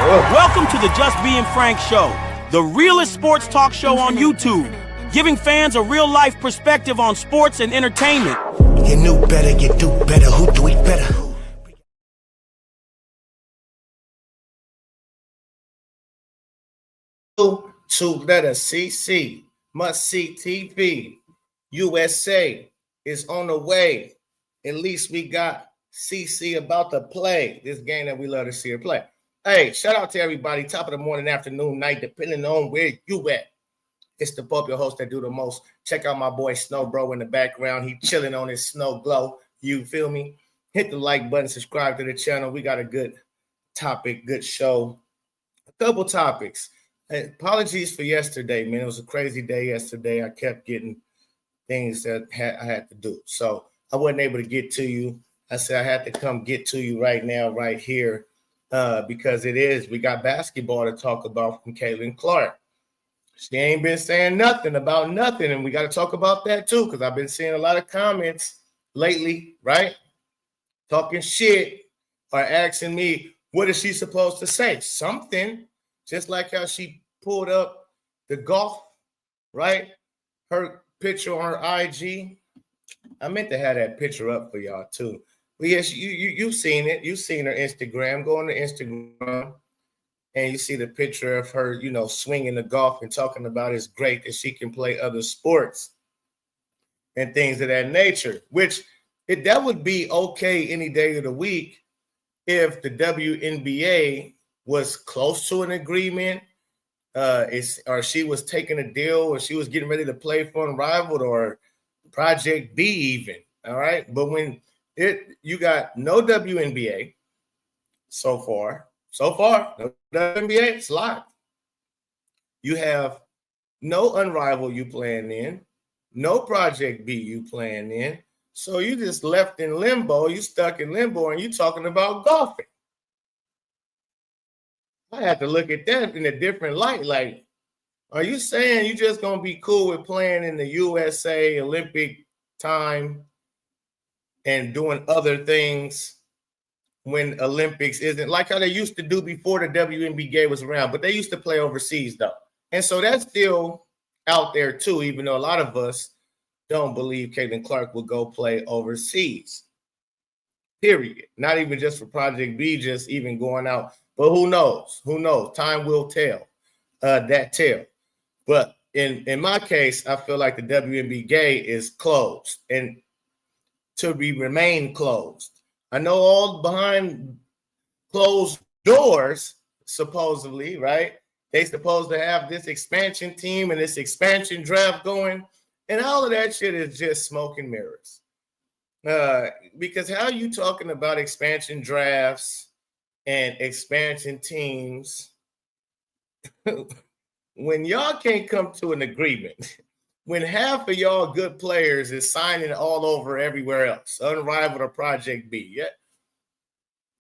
Welcome to the Just Being Frank Show, the realest sports talk show on YouTube, giving fans a real-life perspective on sports and entertainment. You knew better, you do better, who do it better? Two-letter CC, must-see TV, USA is on the way. At least we got CC about to play this game that we love to see her play. Hey, shout out to everybody. Top of the morning, afternoon, night, depending on where you at. It's the popular host that do the most. Check out my boy Snow Bro in the background. He chilling on his snow glow. You feel me? Hit the like button, subscribe to the channel. We got a good topic, good show. A couple topics. Apologies for yesterday, man. It was a crazy day yesterday. I kept getting things that I had to do. So I wasn't able to get to you. I said I had to come get to you right now, right here, because we got basketball to talk about from Caitlin Clark. She ain't been saying nothing about nothing, and we got to talk about that too, because I've been seeing a lot of comments lately, right? Talking shit or asking me, what is she supposed to say? Something, just like how she pulled up the golf, right? Her picture on her IG. I meant to have that picture up for y'all too. But yes, you've seen it. You've seen her Instagram. Go on to Instagram and you see the picture of her, swinging the golf and talking about it's great that she can play other sports and things of that nature, which that would be okay any day of the week if the WNBA was close to an agreement, or she was taking a deal, or she was getting ready to play for Unrivaled or Project B even, all right? But when you got no WNBA so far, no WNBA, it's live. You have no Unrivaled you playing in, no Project B you playing in, so you just left in limbo, you stuck in limbo, and you talking about golfing. I had to look at that in a different light. Like, are you saying you just going to be cool with playing in the USA Olympic time and doing other things when Olympics isn't, like how they used to do before the WNBA was around, but they used to play overseas though. And so that's still out there too, even though a lot of us don't believe Caitlin Clark will go play overseas, period. Not even just for Project B, just even going out. But who knows? Who knows? Time will tell that tale. But in my case, I feel like the WNBA is closed and to remain closed. I know all behind closed doors, supposedly, right? They supposed to have this expansion team and this expansion draft going, and all of that shit is just smoke and mirrors. Because how are you talking about expansion drafts and expansion teams when y'all can't come to an agreement? When half of y'all good players is signing all over everywhere else, Unrivaled or Project B, yeah,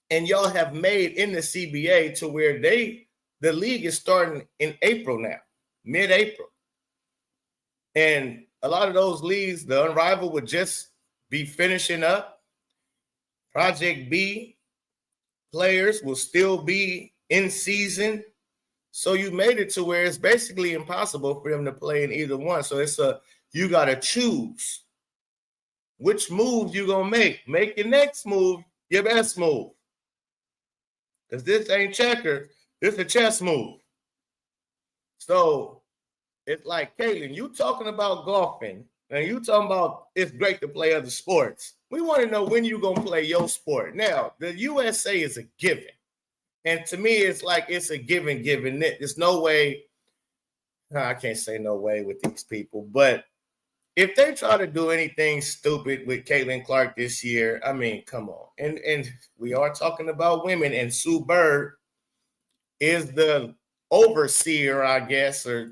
and y'all have made in the CBA to where the league is starting in April now, mid-April, and a lot of those leagues, the Unrivaled would just be finishing up. Project B players will still be in season. So you made it to where it's basically impossible for them to play in either one. So you got to choose which move you going to make. Make your next move your best move. Because this ain't checker. This is a chess move. So it's like, Caitlin, you talking about golfing and you talking about it's great to play other sports. We want to know when you going to play your sport. Now, the USA is a given. And to me, it's like it's a given. There's no way. I can't say no way with these people. But if they try to do anything stupid with Caitlin Clark this year, I mean, come on. And we are talking about women. And Sue Bird is the overseer, I guess, or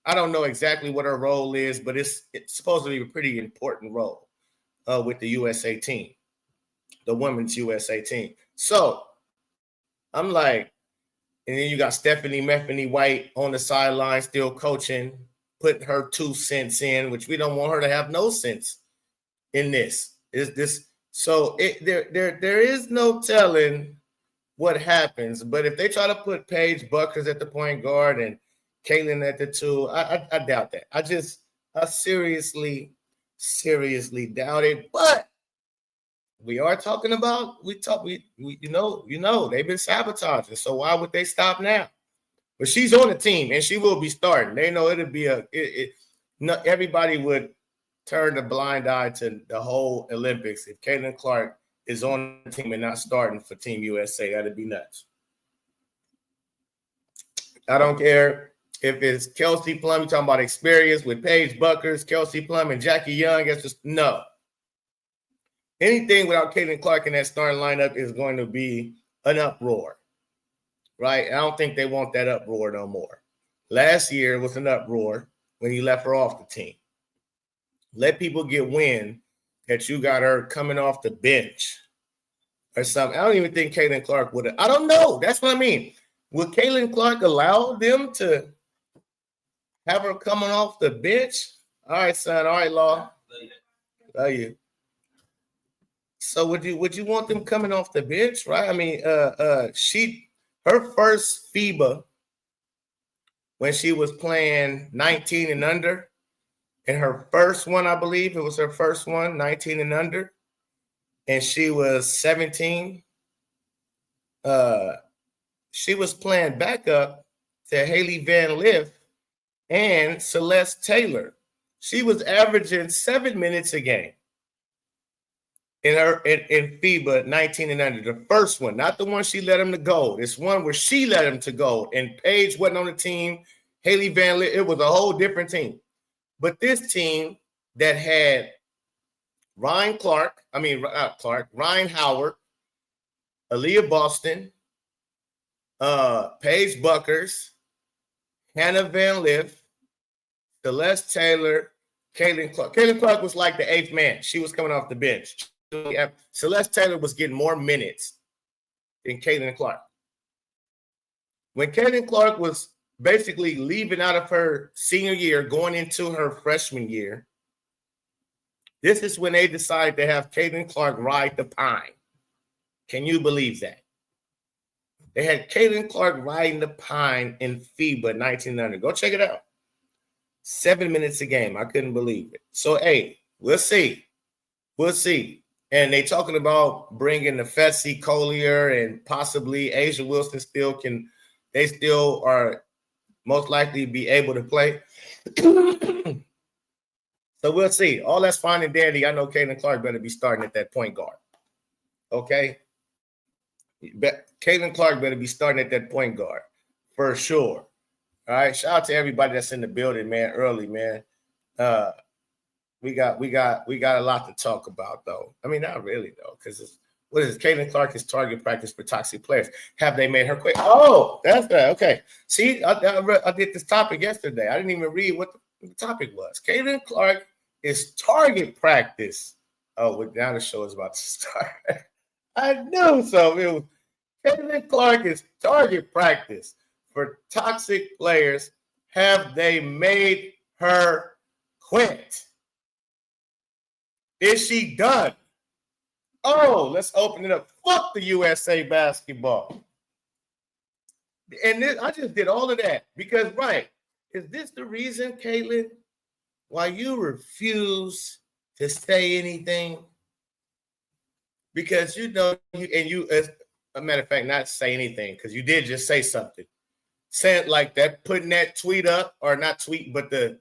I don't know exactly what her role is, but it's supposed to be a pretty important role with the USA team, the women's USA team. So I'm like, and then you got Stephanie Metheny White on the sideline still coaching, putting her 2 cents in, which we don't want her to have no sense in this. Is this so? There is no telling what happens. But if they try to put Paige Buckers at the point guard and Caitlin at the 2, I doubt that. I seriously doubt it. But we are talking about, you know, they've been sabotaging. So why would they stop now? But she's on the team and she will be starting. They know it'll be everybody would turn a blind eye to the whole Olympics if Caitlin Clark is on the team and not starting for Team USA. That'd be nuts. I don't care if it's Kelsey Plum, you're talking about experience with Paige Buckers, Kelsey Plum, and Jackie Young. It's just no. Anything without Caitlin Clark in that starting lineup is going to be an uproar, right? I don't think they want that uproar no more. Last year was an uproar when you left her off the team. Let people get wind that you got her coming off the bench or something. I don't even think Caitlin Clark would have. I don't know. That's what I mean. Would Caitlin Clark allow them to have her coming off the bench? All right, son. All right, Law. Love you. So would you want them coming off the bench, right? I mean, her first FIBA when she was playing 19 and under. In her first one, I believe it was her first one, 19 and under, and she was 17. She was playing backup to Haley Van Lith and Celeste Taylor. She was averaging 7 minutes a game in FIBA 19 and under. The first one, not the one she let him to go. This one where she let him to go, and Paige wasn't on the team. Haley Van Lith, it was a whole different team. But this team that had Ryan Howard, Aaliyah Boston, Paige Buckers, Hannah Van Lith, Celeste Taylor, Caitlin Clark. Caitlin Clark was like the 8th man. She was coming off the bench. Celeste Taylor was getting more minutes than Caitlin Clark. When Caitlin Clark was basically leaving out of her senior year, going into her freshman year, this is when they decided to have Caitlin Clark ride the pine. Can you believe that? They had Caitlin Clark riding the pine in FIBA 1900. Go check it out. 7 minutes a game. I couldn't believe it. So, hey, we'll see. We'll see. And they talking about bringing the Fessy Collier and possibly Asia Wilson they still are most likely be able to play. So we'll see. All that's fine and dandy. I know Caitlin Clark better be starting at that point guard. Okay? Caitlin Clark better be starting at that point guard for sure. All right. Shout out to everybody that's in the building, man, early, man. We got a lot to talk about, though. I mean, not really, though, because what is it? Caitlin Clark is target practice for toxic players. Have they made her quit? Oh, that's that. Okay. See, I did this topic yesterday. I didn't even read what the topic was. Caitlin Clark is target practice. Oh, well, now the show is about to start. I knew so. Caitlin Clark is target practice for toxic players. Have they made her quit? Is she done? Oh, let's open it up. Fuck the USA basketball. And I just did all of that because, right, is this the reason, Caitlin, why you refuse to say anything? Because you know, as a matter of fact, not say anything, because you did just say something. Saying like that, putting that tweet up, or not tweet, but the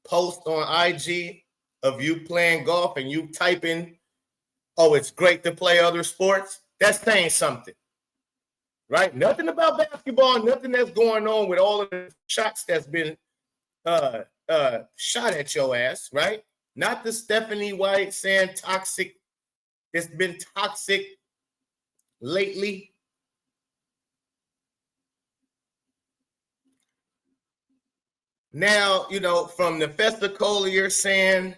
post on IG of you playing golf and you typing, oh, it's great to play other sports. That's saying something, right? Nothing about basketball, nothing that's going on with all of the shots that's been shot at your ass, right? Not the Stephanie White saying toxic. It's been toxic lately. Now, you know, from the Fessy Collier saying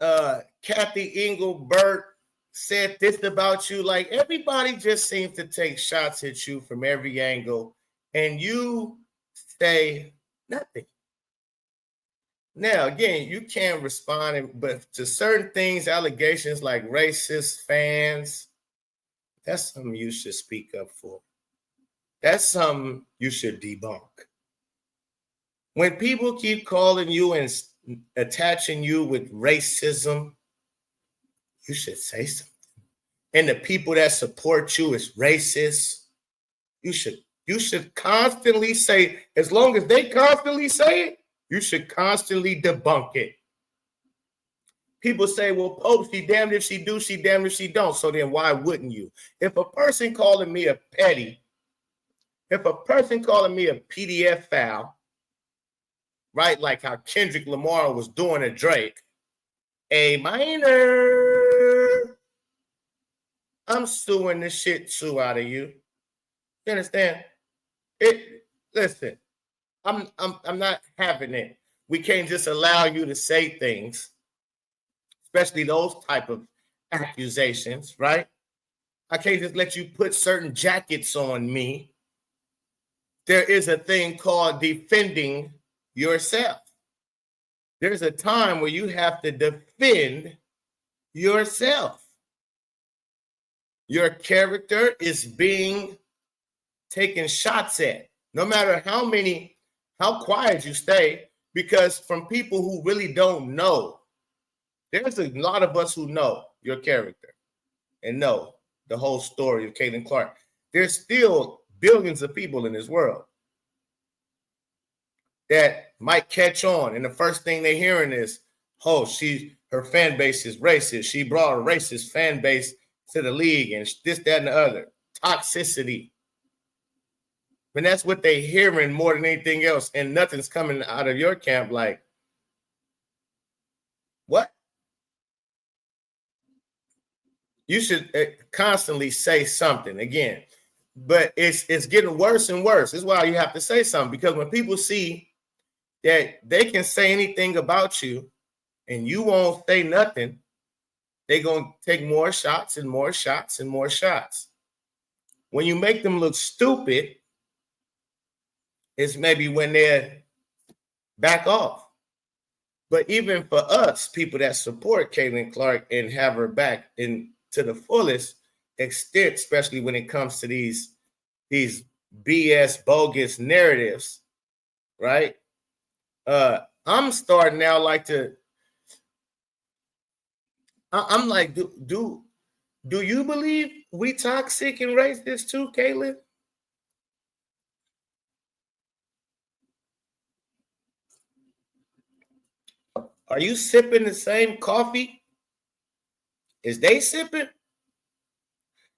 Kathy Engelbert said this about you. Like, everybody just seems to take shots at you from every angle, and you say nothing. Now, again, you can't respond, but to certain things, allegations like racist fans, That's something you should speak up for. That's something you should debunk. When people keep calling you and attaching you with racism, you should say something. And the people that support you is racist. You should constantly say, as long as they constantly say it, you should constantly debunk it. People say, well, Pope, she damned if she do, she damned if she don't. So then why wouldn't you? If a person calling me a petty, if a person calling me a PDF foul, right, like how Kendrick Lamar was doing to Drake, A minor, I'm suing the shit too out of you. You understand? Listen, I'm not having it. We can't just allow you to say things, especially those type of accusations, right? I can't just let you put certain jackets on me. There is a thing called defending yourself. There's a time where you have to defend yourself. Your character is being taken shots at, no matter how quiet you stay, because from people who really don't know, there's a lot of us who know your character and know the whole story of Caitlin Clark. There's still billions of people in this world that might catch on, and the first thing they're hearing is, oh, her fan base is racist. She brought a racist fan base to the league, and this, that, and the other. Toxicity. But that's what they're hearing more than anything else, and nothing's coming out of your camp like, what? You should constantly say something again, but it's getting worse and worse. This is why you have to say something, because when people see that they can say anything about you and you won't say nothing, they're going to take more shots and more shots and more shots. When you make them look stupid, it's maybe when they're back off. But even for us, people that support Caitlin Clark and have her back to the fullest extent, especially when it comes to these BS bogus narratives, right? I'm starting now I'm like, do you believe we toxic and racist too, Caitlin? Are you sipping the same coffee as they sipping?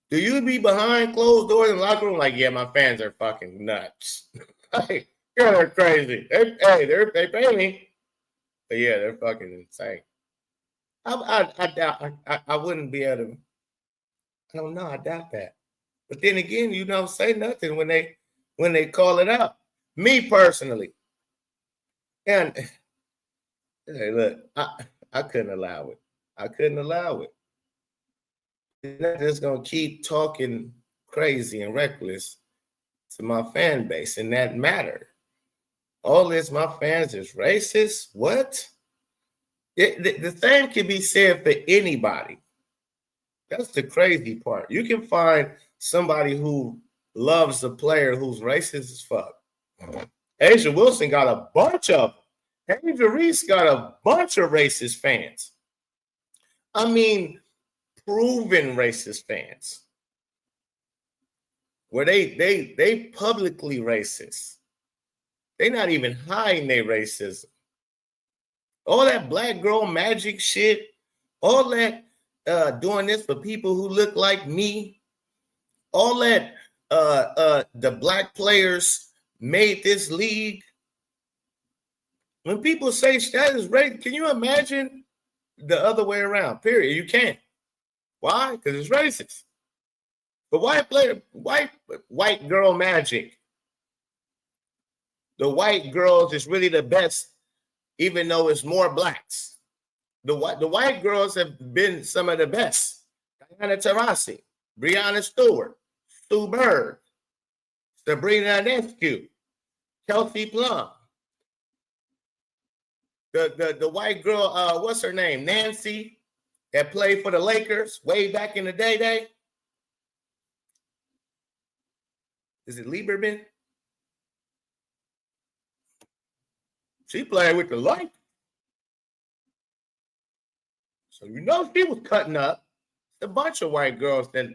Do you be behind closed doors in the locker room like, yeah, my fans are fucking nuts? Like, they're crazy. They pay me. But yeah, they're fucking insane. I doubt I wouldn't be able to. I don't know. I doubt that. But then again, you don't say nothing when they call it out. Me personally, and hey, look, I couldn't allow it. I couldn't allow it. They're not just gonna keep talking crazy and reckless to my fan base, and that matter. All this, my fans is racist. What? The same can be said for anybody. That's the crazy part. You can find somebody who loves a player who's racist as fuck. A'ja Wilson got a bunch of them. Angel Reese got a bunch of racist fans. I mean, proven racist fans. Where they publicly racist. They're not even hiding their racism. All that black girl magic shit, all that doing this for people who look like me, all that the black players made this league. When people say that is racist, can you imagine the other way around? Period. You can't. Why? Because it's racist. But white girl magic. The white girls is really the best, even though it's more blacks. The white girls have been some of the best. Diana Taurasi, Breonna Stewart, Stu Bird, Sabrina Ionescu, Kelsey Plum. The white girl, what's her name? Nancy, that played for the Lakers way back in the day. Is it Lieberman? She played with the light. So you know she was cutting up. A bunch of white girls that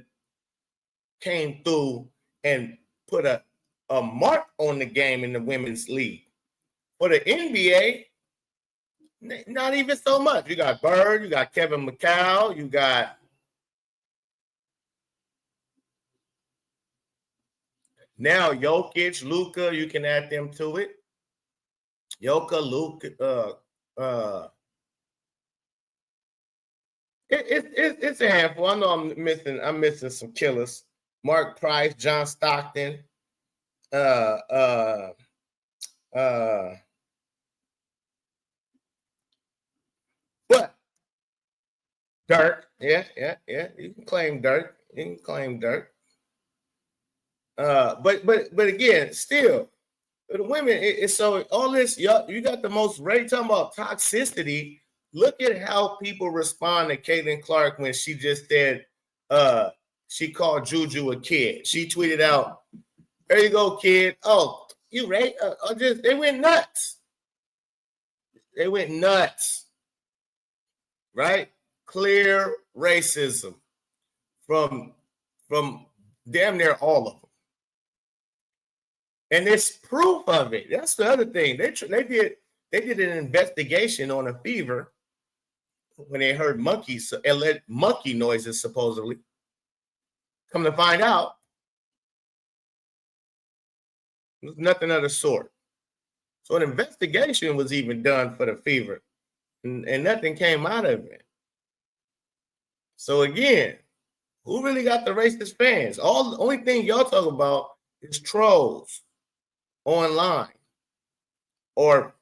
came through and put a mark on the game in the women's league. For the NBA, not even so much. You got Bird, you got Kevin McHale, you got now Jokic, Luka, you can add them to it. Luka, it's a handful. I know I'm missing some killers. Mark Price, John Stockton, but Dirk, yeah. You can claim Dirk. But again, still, the women. It's so all this. You got the most rate talking about toxicity. Look at how people respond to Caitlin Clark when she just said, she called Juju a kid. She tweeted out, "There you go, kid. Oh, you right? They went nuts. Right? Clear racism from damn near all of them, and there's proof of it. That's the other thing. They did an investigation on a Fever when they heard monkey noises supposedly. Come to find out, there's nothing of the sort. So an investigation was even done for the Fever, and nothing came out of it. So again, who really got the racist fans? The only thing y'all talk about is trolls online or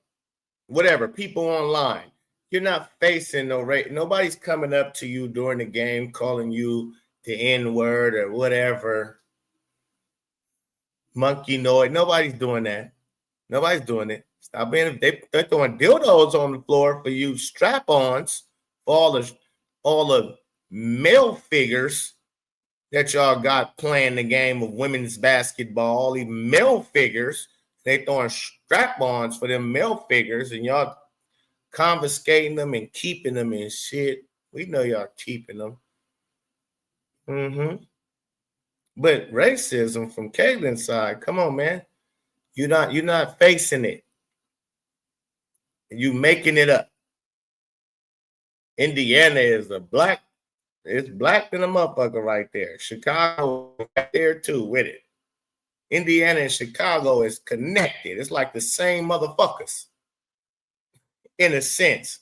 whatever, people online. You're not facing no race. Nobody's coming up to you during the game calling you the N-word or whatever. Monkey noise. Nobody's doing that. Nobody's doing it. Stop being. They're throwing dildos on the floor for you strap-ons for all the male figures that y'all got playing the game of women's basketball. All these male figures, they throwing strap-ons for them male figures, and y'all confiscating them and keeping them and shit. We know y'all keeping them. But racism from Caitlin's side, come on, man. You're not facing it. You making it up. Indiana is it's black than a motherfucker right there. Chicago right there too with it. Indiana and Chicago is connected. It's like the same motherfuckers in a sense.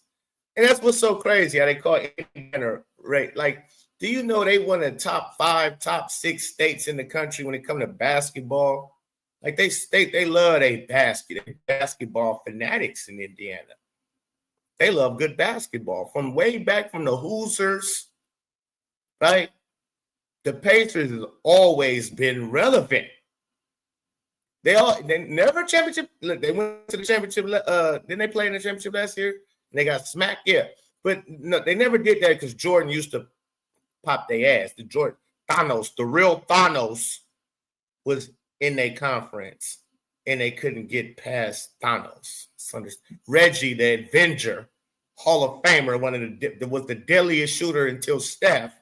And that's what's so crazy how they call Indiana right. Like, do you know they one of the top 5, top 6 states in the country when it comes to basketball? Like they love they basketball fanatics in Indiana. They love good basketball from way back from the Hoosiers, right? The Pacers has always been relevant. They never championship. Look, they went to the championship. Didn't they play in the championship last year? And they got smacked. Yeah, but no, they never did that because Jordan used to pop their ass. The real Thanos was in their conference, and they couldn't get past Thanos. Reggie, the Avenger, Hall of Famer, was the deadliest shooter until Steph.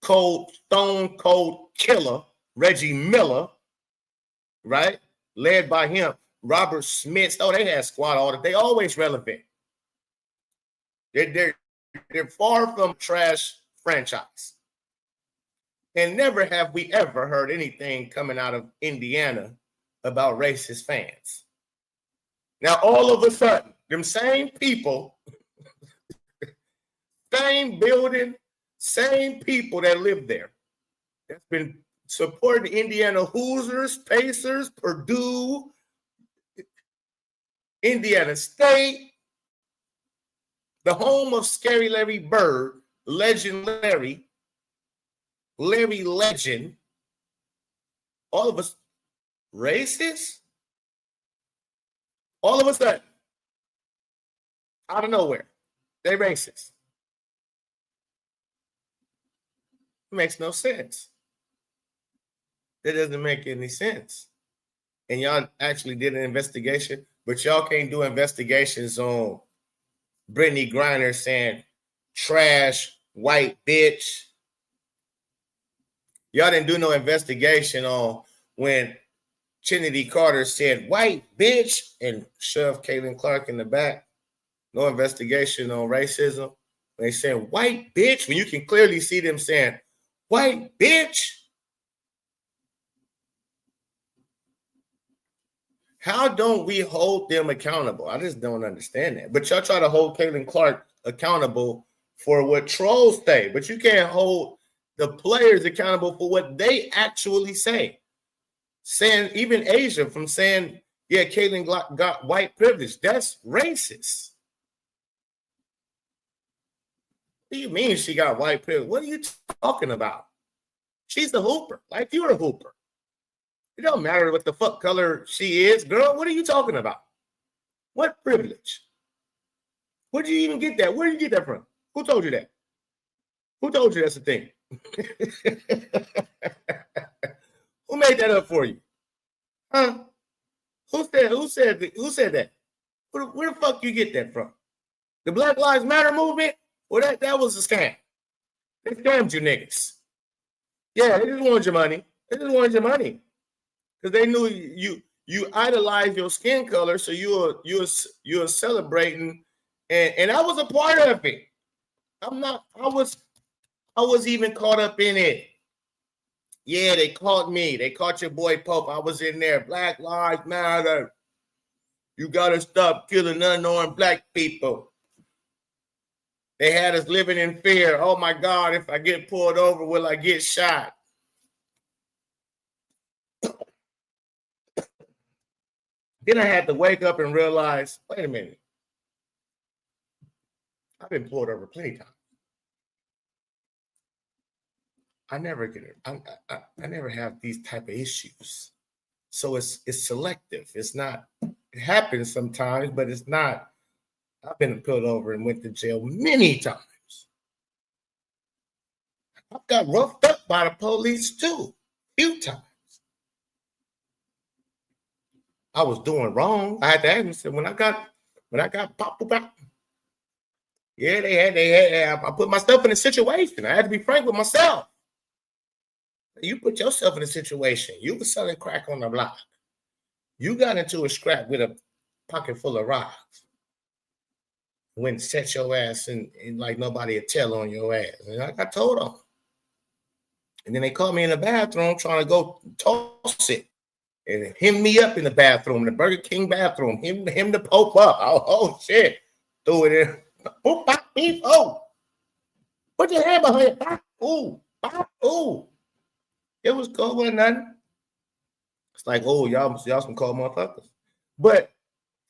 Stone Cold Killer, Reggie Miller, right? Led by him. Robert Smith. Oh, they had squad audit. They always relevant. They're far from trash franchise. And never have we ever heard anything coming out of Indiana about racist fans. Now, all of a sudden, them same people, same building, same people that live there, that's been supporting Indiana Hoosiers, Pacers, Purdue, Indiana State, the home of Scary Larry Bird, Legend Larry Legend, all of us racist, all of a sudden, out of nowhere, they racist. It makes no sense. That doesn't make any sense. And y'all actually did an investigation, but y'all can't do investigations on Brittany Griner saying trash white bitch. Y'all didn't do no investigation on when Trinity Carter said white bitch and shoved Caitlin Clark in the back. No investigation on racism. They saying white bitch when you can clearly see them saying white bitch. How don't we hold them accountable? I just don't understand that. But y'all try to hold Caitlin Clark accountable for what trolls say, but you can't hold the players accountable for what they actually say. Saying even Asia from saying, yeah, Caitlin got white privilege. That's racist. What do you mean she got white privilege? What are you talking about? She's a hooper, like you're a hooper. It don't matter what the fuck color she is, girl. What are you talking about? What privilege? Where did you even get that? Where did you get that from? Who told you that? Who told you that's a thing? Who made that up for you? Huh? Who said that? Where the fuck you get that from? The Black Lives Matter movement? Well, that was a scam. They scammed you niggas. Yeah, they just wanted your money. They just wanted your money. Because they knew you idolize your skin color, so you were celebrating, and I was a part of it. I was even caught up in it. Yeah, they caught me. They caught your boy Pope. I was in there. Black Lives Matter. You gotta stop killing unarmed black people. They had us living in fear. Oh my God, if I get pulled over, will I get shot? Then I had to wake up and realize, wait a minute. I've been pulled over plenty of times. I never get it. I never have these type of issues. So it's selective. It's not, it happens sometimes, but it's not. I've been pulled over and went to jail many times. I've got roughed up by the police too, a few times. I was doing wrong. I had to ask myself when I got popped up. Yeah, they had. I put myself in a situation. I had to be frank with myself. You put yourself in a situation. You were selling crack on the block. You got into a scrap with a pocket full of rocks. Went and set your ass in like nobody would tell on your ass. And I got told on. And then they caught me in the bathroom trying to go toss it. And him me up in the bathroom, the Burger King bathroom. Him the Pope up. Oh shit. Threw it in. Boop, bop, beep, oh. Put your hand behind it. Bop, ooh. Bop, ooh. It was cool, wasn't nothing. It's like, oh, y'all some cold motherfuckers. But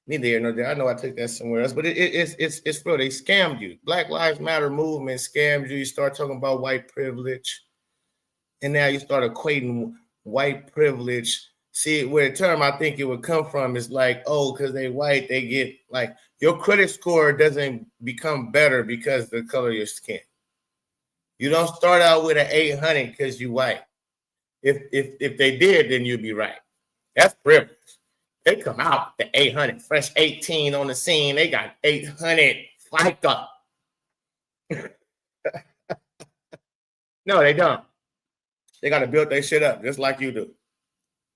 neither here nor there. I know I took that somewhere else, but it's real. They scammed you. Black Lives Matter movement scammed you. You start talking about white privilege. And now you start equating white privilege. See, where the term I think it would come from is like, oh, because they white, they get like your credit score doesn't become better because of the color of your skin. You don't start out with an 800 because you white. If they did, then you'd be right. That's privilege. They come out the 800, fresh 18 on the scene. They got 800 FICA. No, they don't. They got to build their shit up just like you do.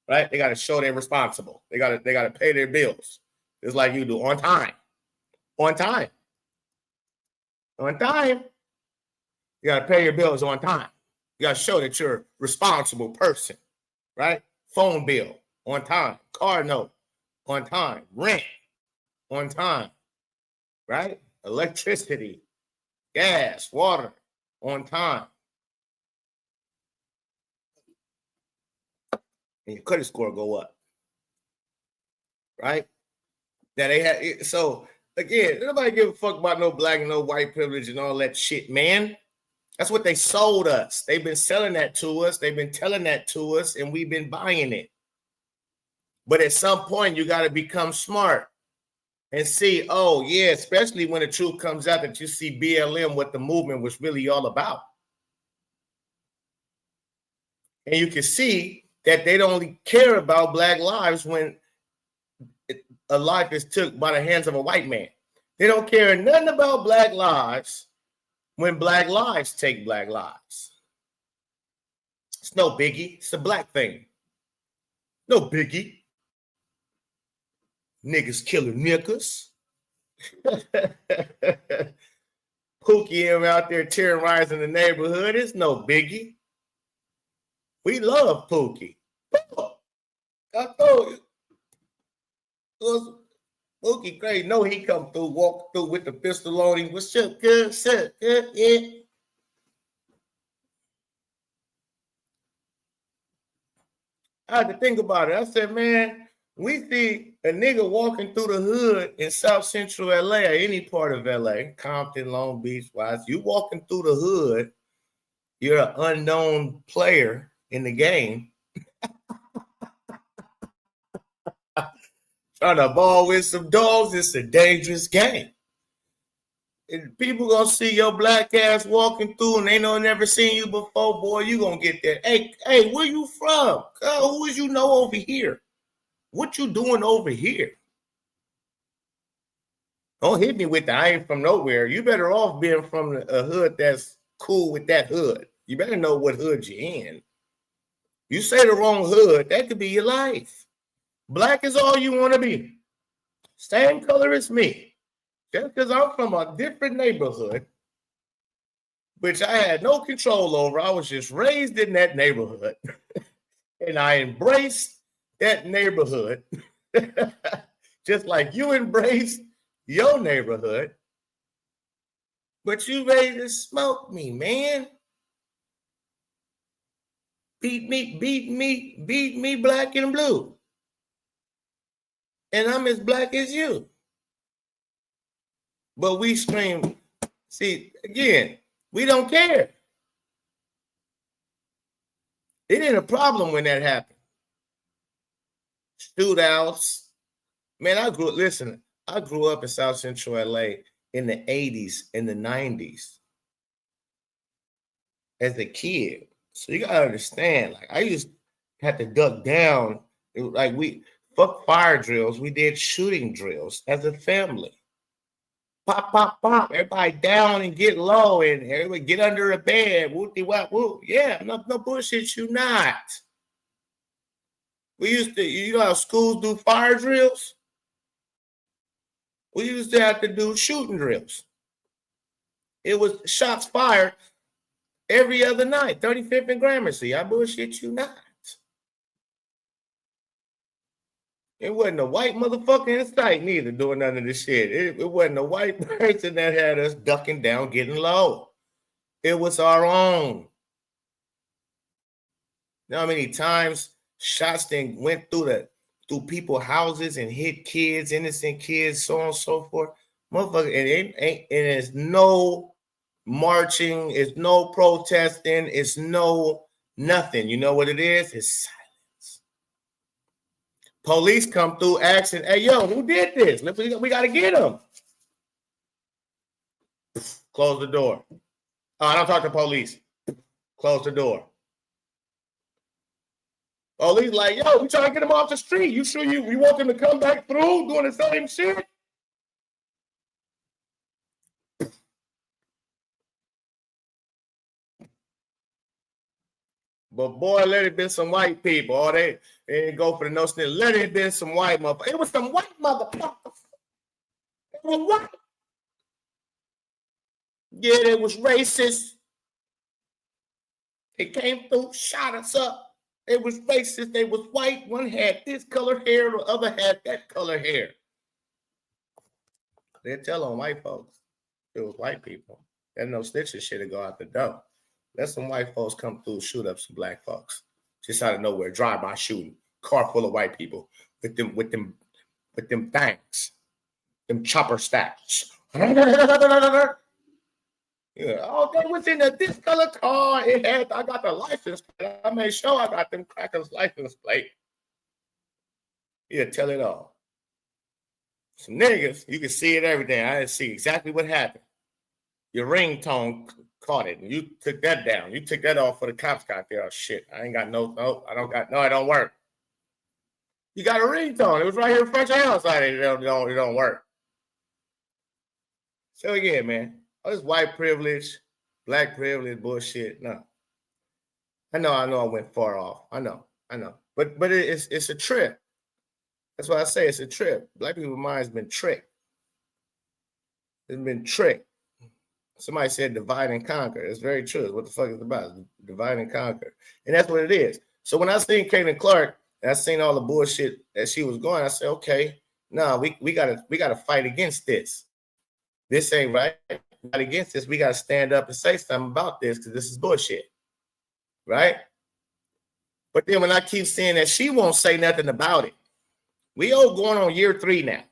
Right? They got to show they're responsible. They got to pay their bills just like you do on time. On time. On time. You got to pay your bills on time. You got to show that you're a responsible person. Right? Phone bill on time. Car note on time. Rent on time. Right? Electricity, gas, water on time. And your credit score go up, right? That they had. So again, nobody give a fuck about no black and no white privilege and all that shit, man. That's what they sold us. They've been selling that to us. They've been telling that to us, and we've been buying it. But at some point, you got to become smart and see, oh yeah, especially when the truth comes out that you see BLM, what the movement was really all about, and you can see that they don't only care about black lives when a life is took by the hands of a white man. They don't care nothing about black lives when black lives take black lives. It's no biggie. It's a black thing. No biggie. Niggas killing niggas. Pookie out there terrorizing the neighborhood. It's no biggie. We love Pookie. I told you. Pookie crazy. No, he come through, walk through with the pistol on him. What's up, good? What's up, good? Yeah. I had to think about it. I said, man, we see a nigga walking through the hood in South Central LA or any part of LA, Compton, Long Beach, wise. You walking through the hood, you're an unknown player in the game. Trying to ball with some dogs, it's a dangerous game. And people gonna see your black ass walking through and they don't never seen you before, boy, you gonna get that. Hey, where you from? Who is you know over here? What you doing over here? Don't hit me with the I ain't from nowhere. You better off being from a hood that's cool with that hood. You better know what hood you're in. You say the wrong hood, that could be your life. Black is all you want to be. Same color as me. Just because I'm from a different neighborhood, which I had no control over. I was just raised in that neighborhood. And I embraced that neighborhood. Just like you embraced your neighborhood. But you ready to smoke me, man. Beat me black and blue. And I'm as black as you. But we scream, see, again, we don't care. It ain't a problem when that happened. Shootouts. Man, I grew up in South Central LA in the 80s and the 90s as a kid. So you gotta understand, like I used to have to duck down. Like we fuck fire drills. We did shooting drills as a family. Pop, pop, pop. Everybody down and get low and everybody get under a bed. Whoopty wop whoop. Yeah, no bullshit, you not. We used to, you know how schools do fire drills? We used to have to do shooting drills. It was shots fired every other night, 35th and Gramercy. I bullshit you not. It wasn't a white motherfucker in sight neither doing none of this shit. It wasn't a white person that had us ducking down, getting low. It was our own. You know how many times shots then went through people's houses and hit kids, innocent kids, so on and so forth. Motherfucker, and it's no marching, it's no protesting, it's no nothing. You know what it is? It's silence. Police come through asking, hey, yo, who did this? We got to get him. Close the door. Oh, I don't talk to police. Close the door. Police like, yo, we trying to get him off the street. You sure you want him to come back through doing the same shit? But boy, let it been some white people. Oh, they didn't go for the no snitch. Let it been some white motherfuckers. It was some white motherfuckers. It was white. Yeah, it was racist. They came through, shot us up. It was racist. They was white. One had this color hair, the other had that color hair. They tell on white folks. It was white people. That no snitching shit to go out the door. Let some white folks come through, shoot up some black folks. Just out of nowhere, drive-by shooting. Car full of white people with them things. Them chopper stacks. Yeah. Oh, they was in this color car. I got the license plate. I made sure I got them crackers license plate. Yeah, tell it all. Some niggas, you can see it every day. I didn't see exactly what happened. Your ringtone caught it, and you took that down. You took that off for the cops got there. Oh shit! I ain't got no. I don't got no. It don't work. You got a ringtone. It was right here in front of your house. It don't work. So again, man, all this white privilege, black privilege bullshit. No. I know I went far off. I know. But it's a trip. That's why I say it's a trip. Black people's mind's been tricked. It's been tricked. Somebody said divide and conquer. It's very true. What the fuck is it about? Divide and conquer. And that's what it is. So when I seen Caitlin Clark and I seen all the bullshit that she was going, I said, okay, no, we gotta fight against this. This ain't right. Fight against this. We gotta stand up and say something about this because this is bullshit. Right? But then when I keep saying that, she won't say nothing about it. We all going on year 3 now.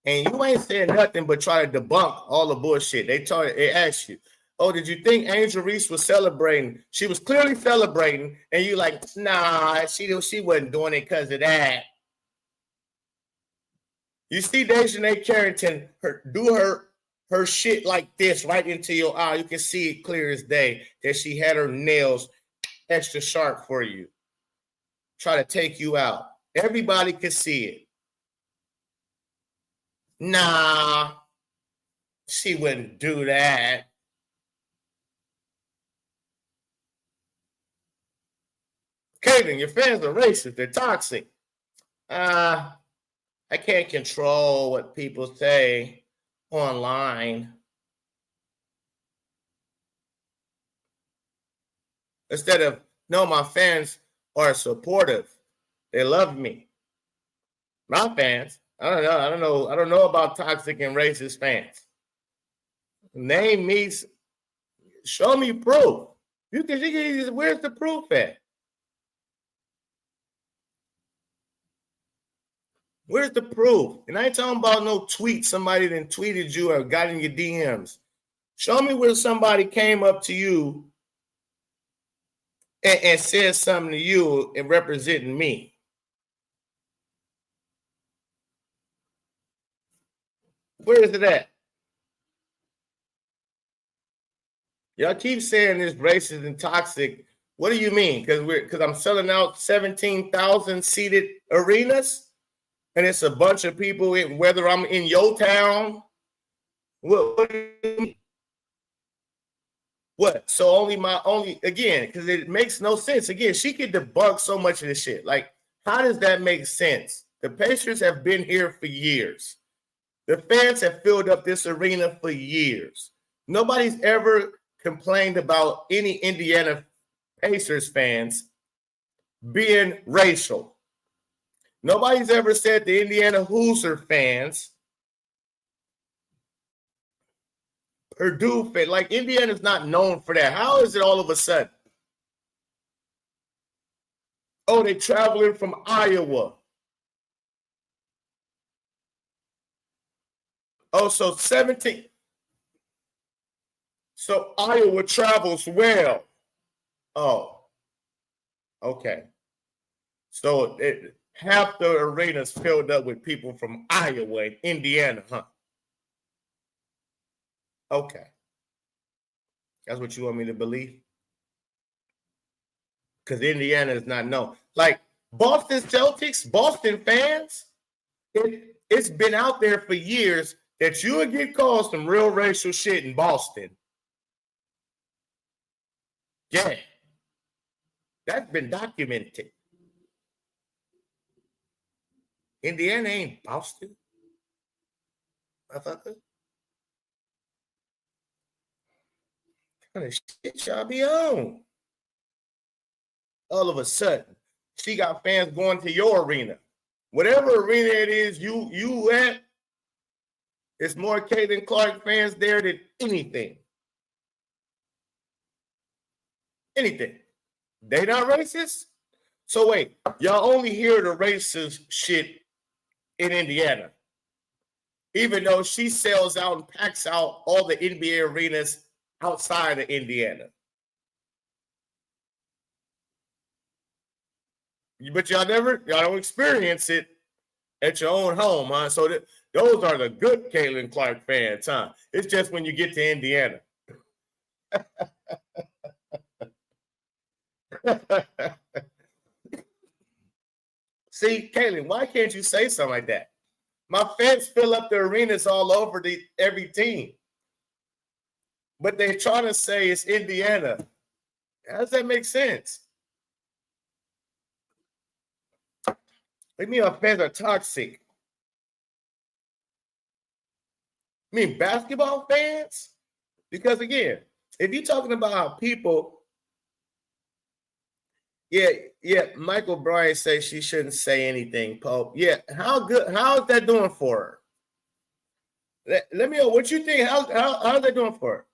And you ain't saying nothing but try to debunk all the bullshit. They asked you, oh, did you think Angel Reese was celebrating? She was clearly celebrating. And you like, nah, she wasn't doing it because of that. You see Dejanay Carrington do her shit like this right into your eye. You can see it clear as day that she had her nails extra sharp for you. Try to take you out. Everybody could see it. Nah, she wouldn't do that. Caitlin, your fans are racist. They're toxic. I can't control what people say online. Instead of, no, my fans are supportive. They love me. My fans, I don't know about toxic and racist fans. Name me, show me proof. Where's the proof at? Where's the proof? And I ain't talking about no tweet somebody then tweeted you or got in your DMs. Show me where somebody came up to you and said something to you and representing me. Where is it at? Y'all keep saying this racist and toxic. What do you mean? Because I'm selling out 17,000 seated arenas, and it's a bunch of people. Whether I'm in your town, what do you mean? What? So again, because it makes no sense. Again, she could debunk so much of this shit. Like, how does that make sense? The Pacers have been here for years. The fans have filled up this arena for years. Nobody's ever complained about any Indiana Pacers fans being racial. Nobody's ever said the Indiana Hoosier fans, Purdue fans, like Indiana's not known for that. How is it all of a sudden? Oh, they traveling from Iowa. Oh, so 17. So Iowa travels well. Oh, okay. So half the arena's filled up with people from Iowa and Indiana, huh? Okay. That's what you want me to believe? Because Indiana is not known. Like Boston Celtics, Boston fans, it's been out there for years that you would get called some real racial shit in Boston. Yeah. That's been documented. Indiana ain't Boston. Motherfucker. What kind of shit y'all be on? All of a sudden, she got fans going to your arena. Whatever arena it is you at, it's more Caitlin Clark fans there than anything. Anything. They not racist? So wait, y'all only hear the racist shit in Indiana. Even though she sells out and packs out all the NBA arenas outside of Indiana. But y'all don't experience it at your own home, huh? So those are the good Caitlin Clark fans, huh? It's just when you get to Indiana. See, Kaylin, why can't you say something like that? My fans fill up the arenas all over every team. But they're trying to say it's Indiana. How does that make sense? What do you mean our fans are toxic? I mean basketball fans? Because again, if you're talking about how people, yeah, Michael Bryant says she shouldn't say anything, Pope. Yeah, how is that doing for her? Let me know what you think. How's that doing for her?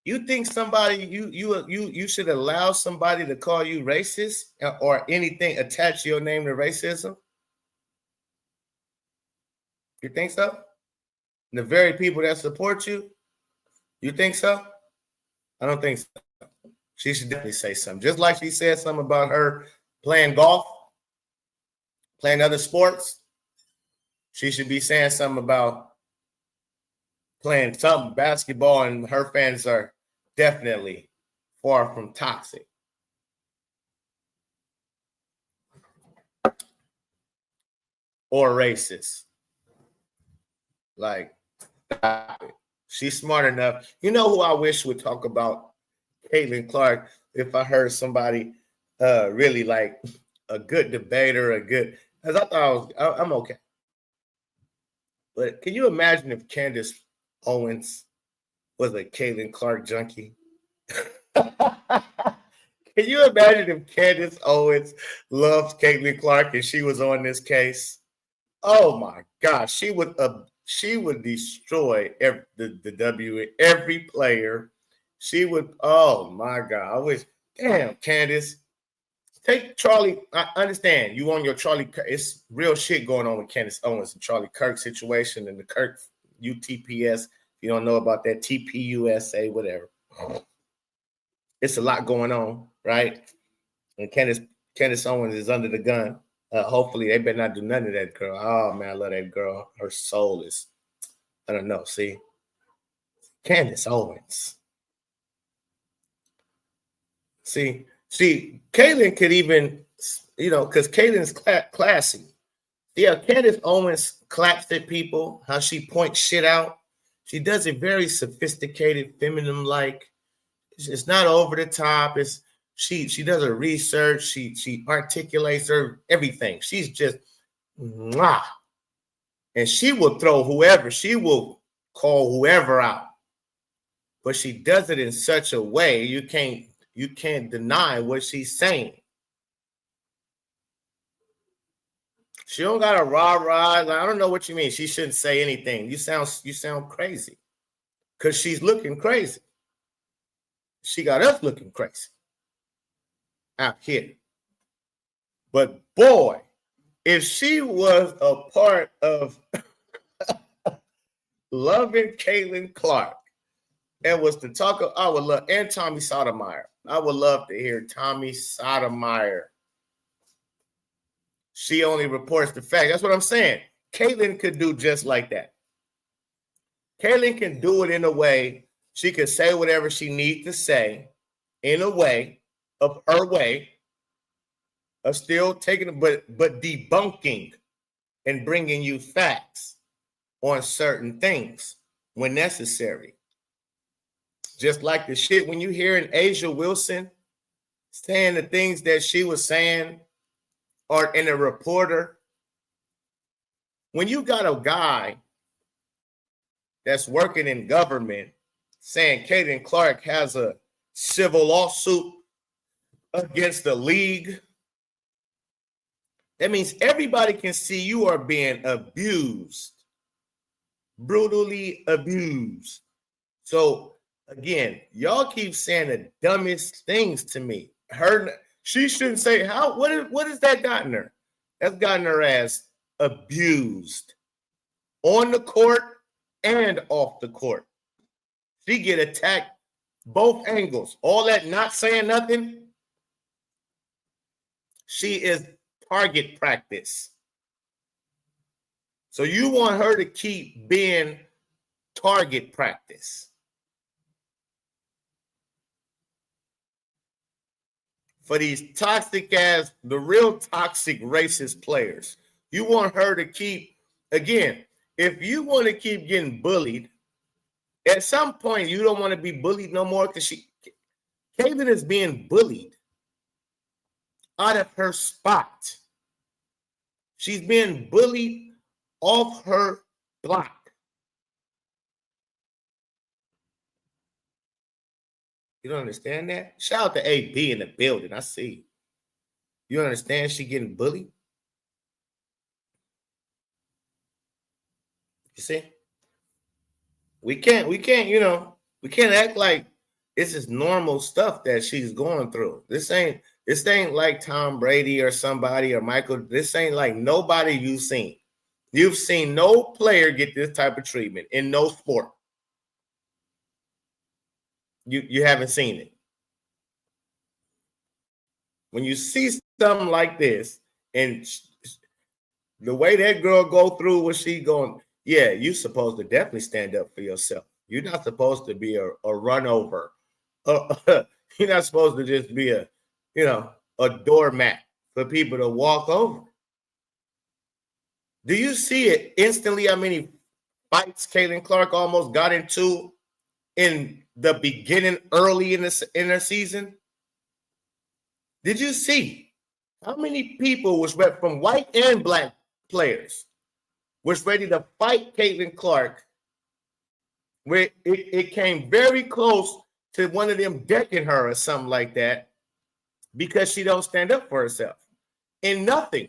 You think somebody you should allow somebody to call you racist or anything attach your name to racism? You think so? The very people that support you, you think so? I don't think so. She should definitely say something. Just like she said something about her playing golf, playing other sports. She should be saying something about playing some basketball, and her fans are definitely far from toxic. Or racist. Like, she's smart enough. You know who I wish would talk about Caitlin Clark if I heard somebody really like a good debater, because I thought I'm okay. But can you imagine if Candace Owens was a Caitlin Clark junkie? Can you imagine if Candace Owens loves Caitlin Clark and she was on this case? Oh my gosh, she would destroy every player. She would. Oh my God, I wish. Damn, Candace, take Charlie. I understand you on your Charlie. It's real shit going on with Candace Owens and Charlie Kirk situation and the Kirk UTPS. You don't know about that TPUSA, whatever. It's a lot going on, right? And Candace Owens is under the gun. Hopefully, they better not do none of that girl. Oh man, I love that girl. Her soul is, I don't know. See, Candace Owens. See, Caitlin could even, because Caitlin's classy. Yeah, Candace Owens claps at people. How she points shit out. She does it very sophisticated, feminine-like. It's not over the top. She does her research. She articulates her everything. She's just mwah. And she will throw whoever. She will call whoever out. But she does it in such a way you can't deny what she's saying. She don't got a rah-rah. I don't know what you mean. She shouldn't say anything. You sound crazy. Because she's looking crazy. She got us looking crazy out here. But boy, if she was a part of loving Caitlin Clark and was to talk, I would love, and Tommy Sotomayor. I would love to hear Tommy Sotomayor. She only reports the fact. That's what I'm saying. Caitlin could do just like that. Caitlin can do it in a way. She could say whatever she needs to say in a way of her way of still taking, but debunking and bringing you facts on certain things when necessary. Just like the shit when you hear an Asia Wilson saying the things that she was saying or in a reporter. When you got a guy that's working in government saying Caitlin Clark has a civil lawsuit against the league, that means everybody can see you are being abused, brutally abused. So again, y'all keep saying the dumbest things to me. She shouldn't say what has that gotten her? That's gotten her ass abused on the court and off the court. She get attacked both angles. All that not saying nothing. She is target practice. So you want her to keep being target practice. for these toxic ass, the real toxic racist players. You want her to keep, again, if you want to keep getting bullied, at some point you don't want to be bullied no more because Caitlyn is being bullied out of her spot. She's being bullied off her block. You don't understand that? Shout out to AB in the building. I see. You understand she getting bullied? You see? We can't, we can't act like this is normal stuff that she's going through. This ain't like Tom Brady or somebody or Michael. This ain't like nobody you've seen. You've seen no player get this type of treatment in no sport. You haven't seen it. When you see something like this and the way that girl go through what she going, yeah, you're supposed to definitely stand up for yourself. You're not supposed to be a run over. You're not supposed to just be a doormat for people to walk over. Do you see it instantly how many fights Caitlin Clark almost got into in the beginning, early in the season? Did you see how many people was from white and black players was ready to fight Caitlin Clark, where it came very close to one of them decking her or something like that because she don't stand up for herself? And nothing.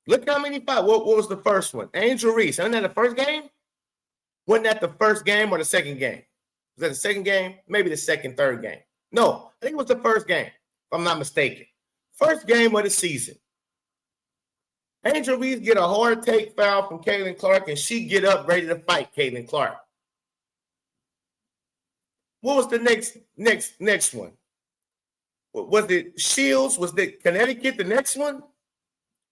Look how many fights. What was the first one? Angel Reese. Wasn't that the first game? Wasn't that the first game or the second game? Was that the second game? Maybe the second, third game. No, I think it was the first game, if I'm not mistaken. First game of the season. Angel Reese get a hard take foul from Caitlin Clark, and she get up ready to fight Caitlin Clark. What was the next one? Was it Shields? Was it Connecticut the next one?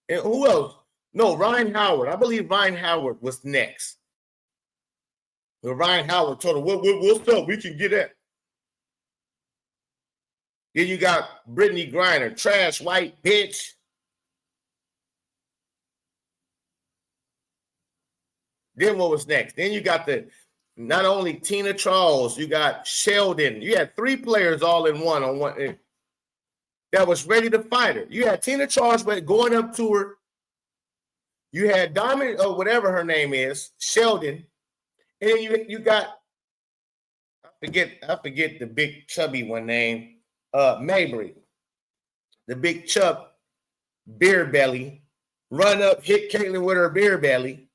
And who else? No, Ryan Howard. I believe Ryan Howard was next. Well, Ryan Howard told her, we'll stop. We can get that. Then you got Brittany Griner, trash white bitch. Then what was next? Then you got not only Tina Charles, you got Sheldon. You had 3 players all in one on one that was ready to fight her. You had Tina Charles going up to her. You had Diamond, or whatever her name is, Sheldon. And then you got, I forget the big chubby one name, Mabry. The big chub, beer belly, run up, hit Caitlin with her beer belly.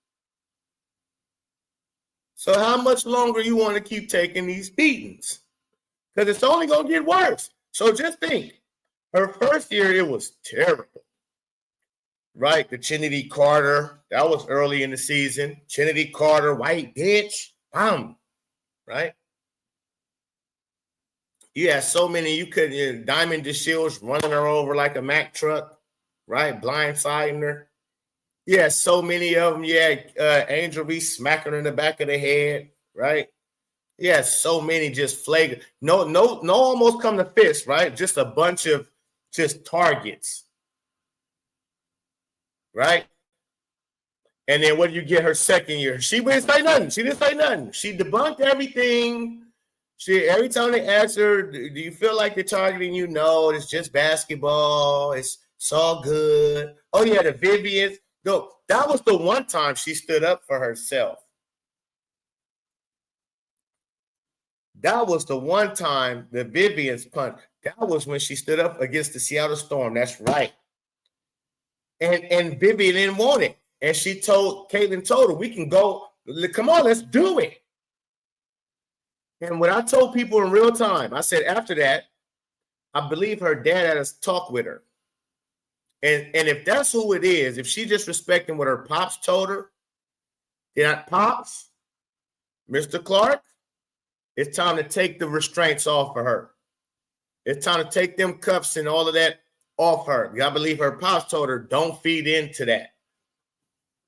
So how much longer you want to keep taking these beatings? Because it's only going to get worse. So just think, her first year, it was terrible. Right? The Trinity Carter, that was early in the season. Trinity Carter, white bitch, bam, right? You had so many, Diamond DeShields running her over like a Mack truck, right? Blindsiding her. Yeah, so many of them. Yeah, Angel Reese smacking her in the back of the head, right? Yeah, so many just flagrant. No, almost come to fist, right? Just a bunch of just targets. Right? And then what do you get her second year? She didn't say nothing. She debunked everything. Every time they asked her, do you feel like they're targeting you? No, it's just basketball. It's all good. Oh, yeah, the Vivians. No, that was the one time she stood up for herself. That was the one time the Vivians punt. That was when she stood up against the Seattle Storm. That's right. And Vivian didn't want it. And Caitlin told her, we can go. Come on, let's do it. And when I told people in real time, I said after that, I believe her dad had a talk with her. And if that's who it is, if she just respecting what her pops told her, then Pops, Mr. Clark, it's time to take the restraints off of her. It's time to take them cuffs and all of that off her. I believe her pops told her, don't feed into that.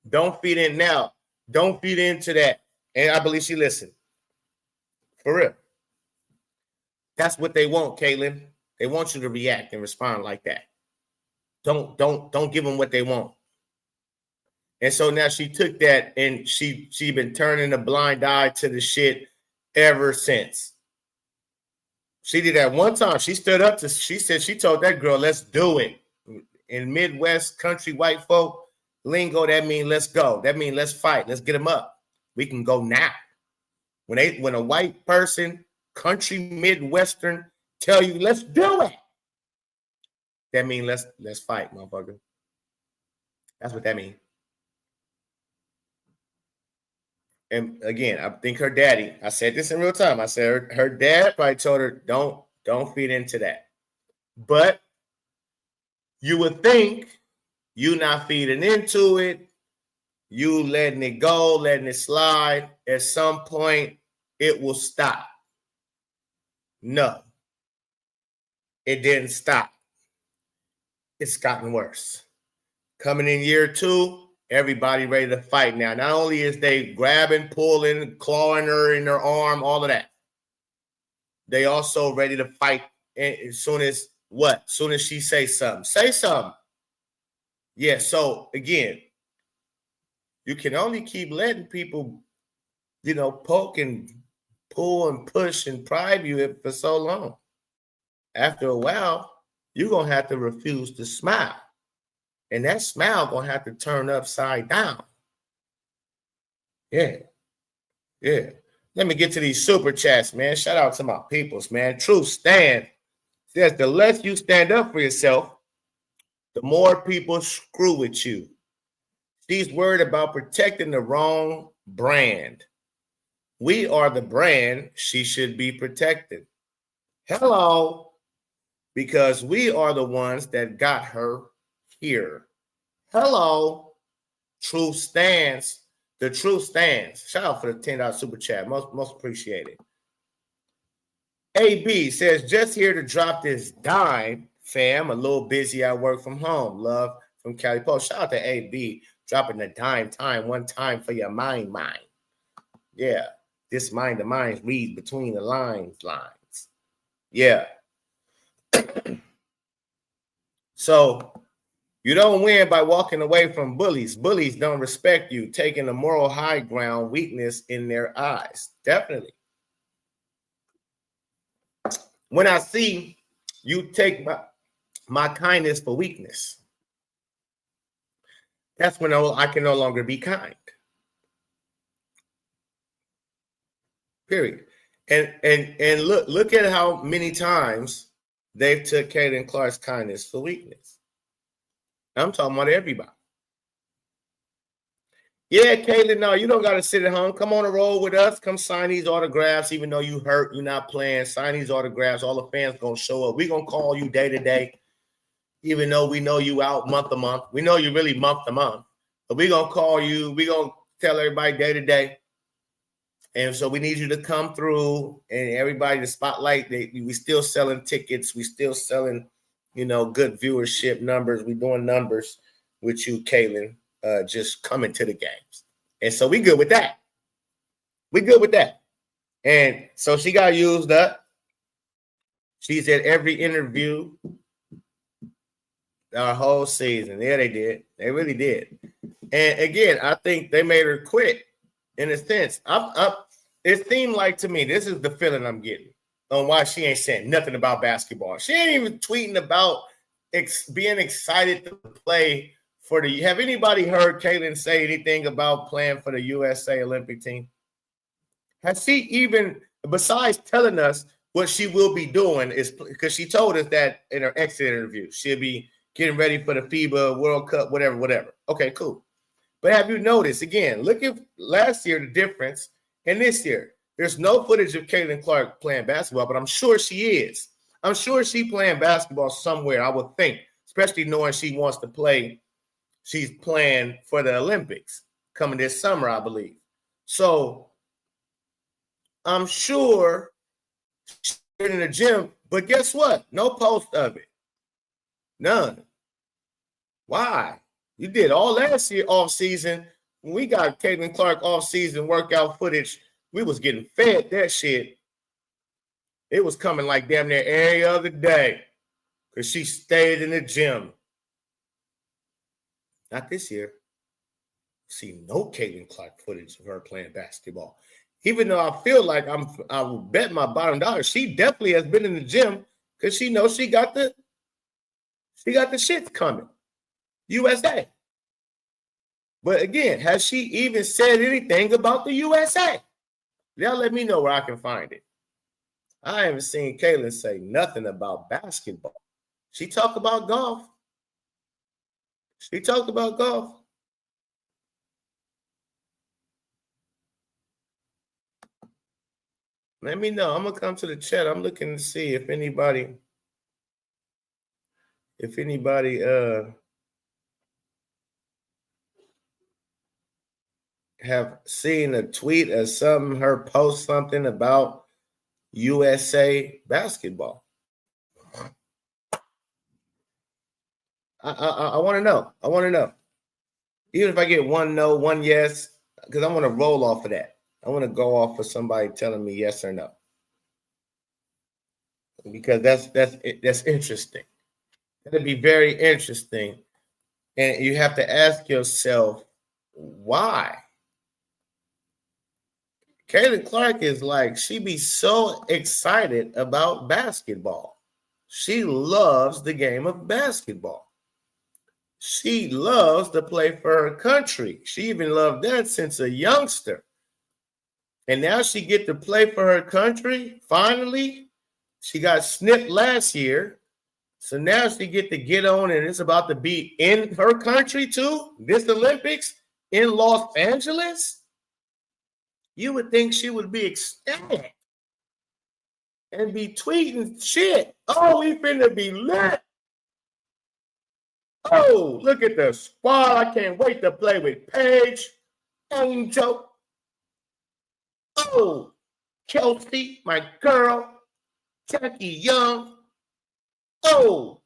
Don't feed in now. Don't feed into that. And I believe she listened. For real. That's what they want, Caitlin. They want you to react and respond like that. Don't give them what they want. And so now she took that and she been turning a blind eye to the shit ever since. She did that one time. She stood up she said she told that girl, let's do it. In Midwest country white folk lingo, that means let's go. That means let's fight. Let's get them up. We can go now. When a white person, country Midwestern, tell you let's do it, that means let's fight, motherfucker. That's what that means. And again, I think her daddy, I said this in real time. I said her dad probably told her, don't feed into that. But you would think you not feeding into it, you letting it go, letting it slide, at some point it will stop. No, it didn't stop. It's gotten worse. Coming in year 2, everybody ready to fight now. Not only is they grabbing, pulling, clawing her in their arm, all of that, they also ready to fight as soon as what? As soon as she say something. Say something. Yeah, so again, you can only keep letting people, poke and pull and push and pry you for so long. After a while, you're going to have to refuse to smile. And that smile going to have to turn upside down. Yeah. Let me get to these super chats, man. Shout out to my peoples, man. Truth Stand says the less you stand up for yourself, the more people screw with you. She's worried about protecting the wrong brand. We are the brand she should be protected. Hello. Because we are the ones that got her here. Hello. Truth stands. The truth stands. Shout out for the $10 super chat. Most appreciated. AB says, just here to drop this dime, fam. A little busy at work from home. Love from Cali Post. Shout out to AB. Dropping the dime time. One time for your mind. Yeah. This mind of mine reads between the lines. Yeah. So you don't win by walking away from bullies. Bullies don't respect you, taking a moral high ground, weakness in their eyes. Definitely. When I see you take my kindness for weakness, that's when I can no longer be kind. Period. And look at how many times they've took Caitlin Clark's kindness for weakness. I'm talking about everybody. Yeah, Caitlin, no, you don't got to sit at home. Come on the road with us. Come sign these autographs, even though you hurt, you're not playing. Sign these autographs. All the fans going to show up. We're going to call you day to day, even though we know you out month to month. We know you really month to month. But we're going to call you. We're going to tell everybody day to day. And so we need you to come through and everybody to spotlight. We still selling tickets. We still selling, good viewership numbers. We doing numbers with you, Caitlin, just coming to the games. And so we good with that. And so she got used up. She's at every interview our whole season. Yeah, they did. They really did. And again, I think they made her quit in a sense. It seemed like to me, this is the feeling I'm getting on why she ain't saying nothing about basketball. She ain't even tweeting about being excited to play for the. Have anybody heard Caitlin say anything about playing for the USA Olympic team? Has she even, besides telling us what she will be doing, is because she told us that in her exit interview, she'll be getting ready for the FIBA World Cup, whatever. Okay, cool. But have you noticed, again, look at last year, the difference. And this year, there's no footage of Caitlin Clark playing basketball, but I'm sure she is. I'm sure she's playing basketball somewhere, I would think, especially knowing she wants to play. She's playing for the Olympics coming this summer, I believe. So I'm sure she's in the gym, but guess what? No post of it. None. Why? You did all last year off season. When we got Caitlin Clark off-season workout footage, we was getting fed that shit It was coming like damn near every other day because she stayed in the gym. Not this year. See no Caitlin Clark footage of her playing basketball. Even though I feel like I will bet my bottom dollar, she definitely has been in the gym because she knows she got the shits coming. USA. But again, has she even said anything about the USA? Y'all let me know where I can find it. I haven't seen Caitlin say nothing about basketball. She talked about golf. She talked about golf. Let me know. I'm gonna come to the chat. I'm looking to see if anybody have seen a tweet or something, her post something about USA basketball. I want to know. I want to know. Even if I get one no, one yes, because I want to roll off of that. I want to go off of somebody telling me yes or no. Because that's interesting. That'd be very interesting. And you have to ask yourself, why? Caitlin Clark is like, she be so excited about basketball. She loves the game of basketball. She loves to play for her country. She even loved that since a youngster. And now she get to play for her country, finally. She got snipped last year. So now she get on, and it's about to be in her country too, this Olympics in Los Angeles. You would think she would be ecstatic and be tweeting shit. Oh, we finna be lit. Oh, look at the squad. I can't wait to play with Paige, Angel. Oh, Kelsey, my girl. Jackie Young. Oh,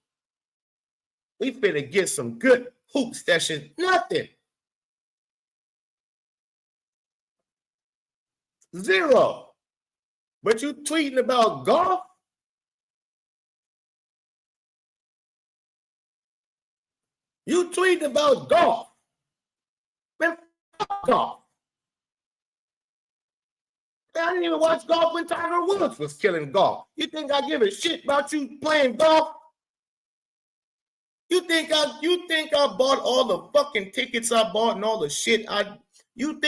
we finna get some good hoop sessions. Nothing. Zero. But you tweeting about golf? You tweeting about golf? Man, fuck golf. I didn't even watch golf when Tiger Woods was killing golf. You think I give a shit about you playing golf? You think I bought all the fucking tickets I bought and all the shit you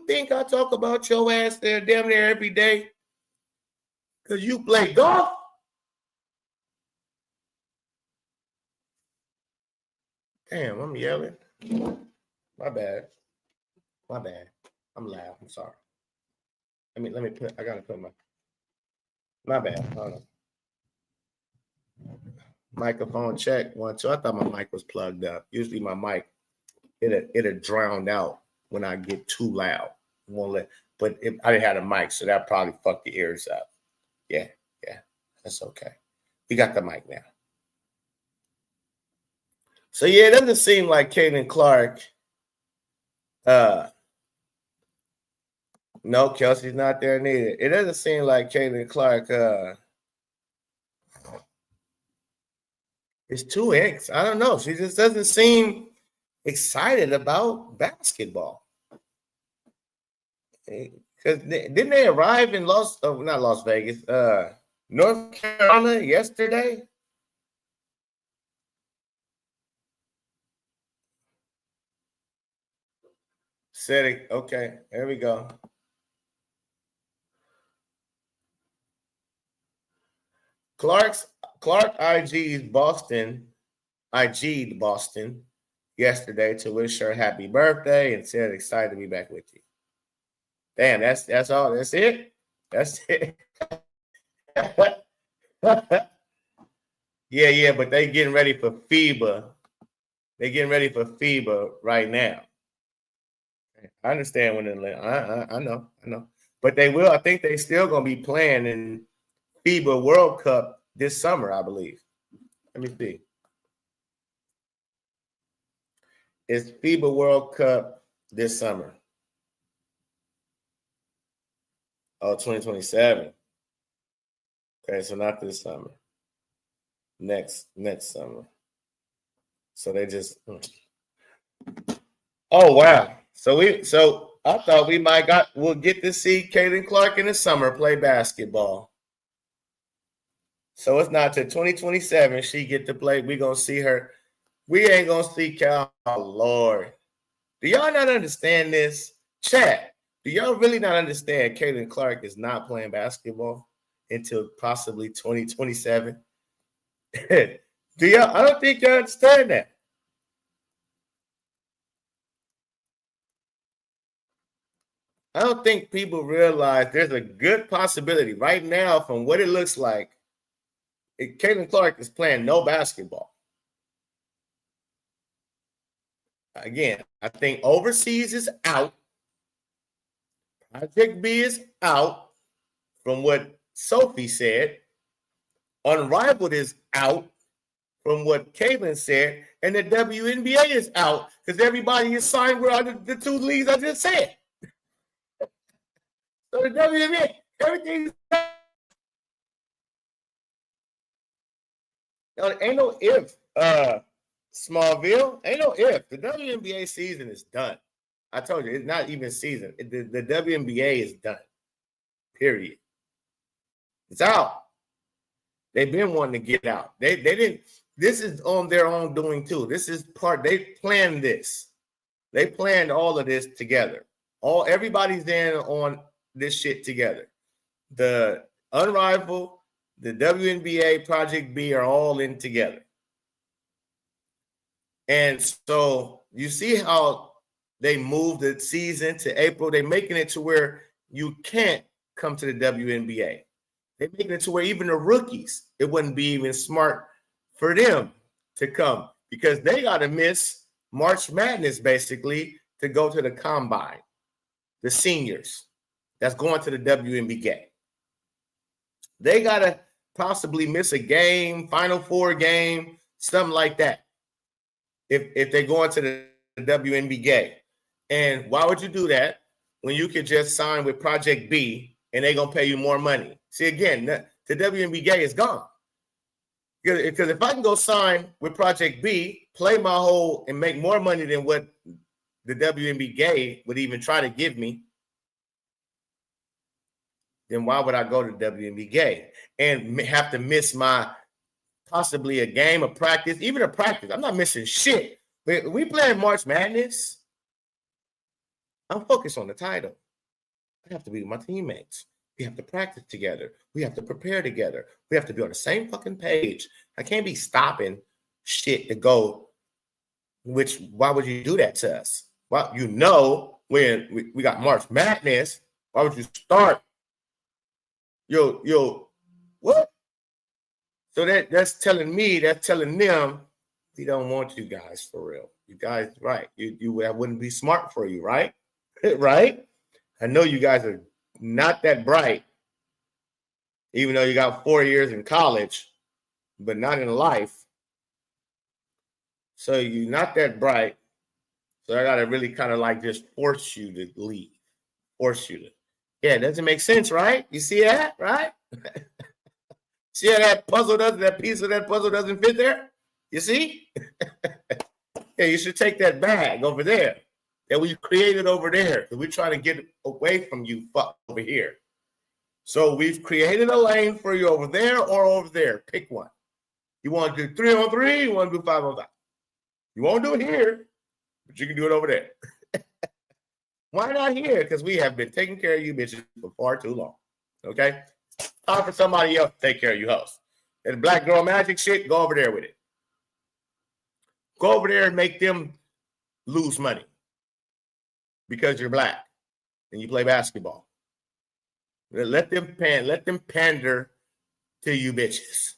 think I talk about your ass there damn near every day? Because you play golf? Damn, I'm yelling. My bad. I'm loud. I'm sorry. Let me put, I gotta put my bad. Hold on. Microphone check 1 2. I thought my mic was plugged up. Usually my mic it'll drown out when I get too loud. But I didn't have a mic, so that probably fucked the ears up. Yeah, that's okay. We got the mic now. So yeah, it doesn't seem like Caitlin Clark. No, Kelsey's not there neither. It doesn't seem like Caitlin Clark is too I don't know. She just doesn't seem excited about basketball. Because didn't they arrive in not Las Vegas, North Carolina yesterday? Said it. Okay, there we go. Clark IG'd Boston yesterday to wish her happy birthday and said excited to be back with you. Damn, that's all. That's it. That's it. Yeah, but they getting ready for FIBA. They getting ready for FIBA right now. I understand when I know. But they will. I think they still gonna be playing in FIBA World Cup this summer, I believe. Let me see. It's FIBA World Cup this summer. Oh, 2027. Okay, so not this summer. Next summer. So they just. Oh wow! So I thought we'll get to see Caitlin Clark in the summer play basketball. So it's not till 2027 she get to play. We gonna see her. We ain't gonna see Cal. Oh Lord, do y'all not understand this? Chat. Do y'all really not understand Caitlin Clark is not playing basketball until possibly 2027? Do y'all? I don't think y'all understand that. I don't think people realize there's a good possibility right now from what it looks like. Caitlin Clark is playing no basketball. Again, I think overseas is out. Project B is out from what Sophie said. Unrivaled is out from what Caitlin said. And the WNBA is out because everybody is signed with the two leagues I just said. So the WNBA, everything's ain't no if, Smallville. Ain't no if. The WNBA season is done. I told you, it's not even season. The WNBA is done. Period. It's out. They've been wanting to get out. They didn't. This is on their own doing too. This is part. They planned this. They planned all of this together. Everybody's in on this shit together. The Unrivaled, the WNBA, Project B are all in together. And so you see how they moved the season to April. They're making it to where you can't come to the WNBA. They're making it to where even the rookies, it wouldn't be even smart for them to come because they got to miss March Madness basically to go to the combine. The seniors that's going to the WNBA. They got to possibly miss a game, Final Four game, something like that. If they're going to the WNBA. And why would you do that when you could just sign with Project B and they're going to pay you more money? See, again, the WNBA is gone. Because if I can go sign with Project B, play my whole and make more money than what the WNBA would even try to give me, then why would I go to WNBA and have to miss my possibly a game of practice, even a practice? I'm not missing shit. We playing March Madness. I'm focused on the title. I have to be with my teammates. We have to practice together. We have to prepare together. We have to be on the same fucking page. I can't be stopping shit to go, why would you do that to us? Well, you know, when we got March Madness, why would you start? What? So that's telling them we don't want you guys for real. You guys, right. That wouldn't be smart for you, right? Right? I know you guys are not that bright, even though you got 4 years in college, but not in life. So you're not that bright. So I got to really kind of like just force you to leave. Yeah, it doesn't make sense, right? You see that, right? See how that piece of that puzzle doesn't fit there? You see? Yeah, you should take that bag over there that we created over there. We're trying to get away from you fuck over here. So we've created a lane for you over there or over there. Pick one. You want to do 3-on-3? You want to do 5-on-5? You won't do it here, but you can do it over there. Why not here? Because we have been taking care of you bitches for far too long. Okay? Time for somebody else to take care of you hoes. And Black Girl Magic shit, go over there with it. Go over there and make them lose money because you're black and you play basketball. Let them pander to you bitches.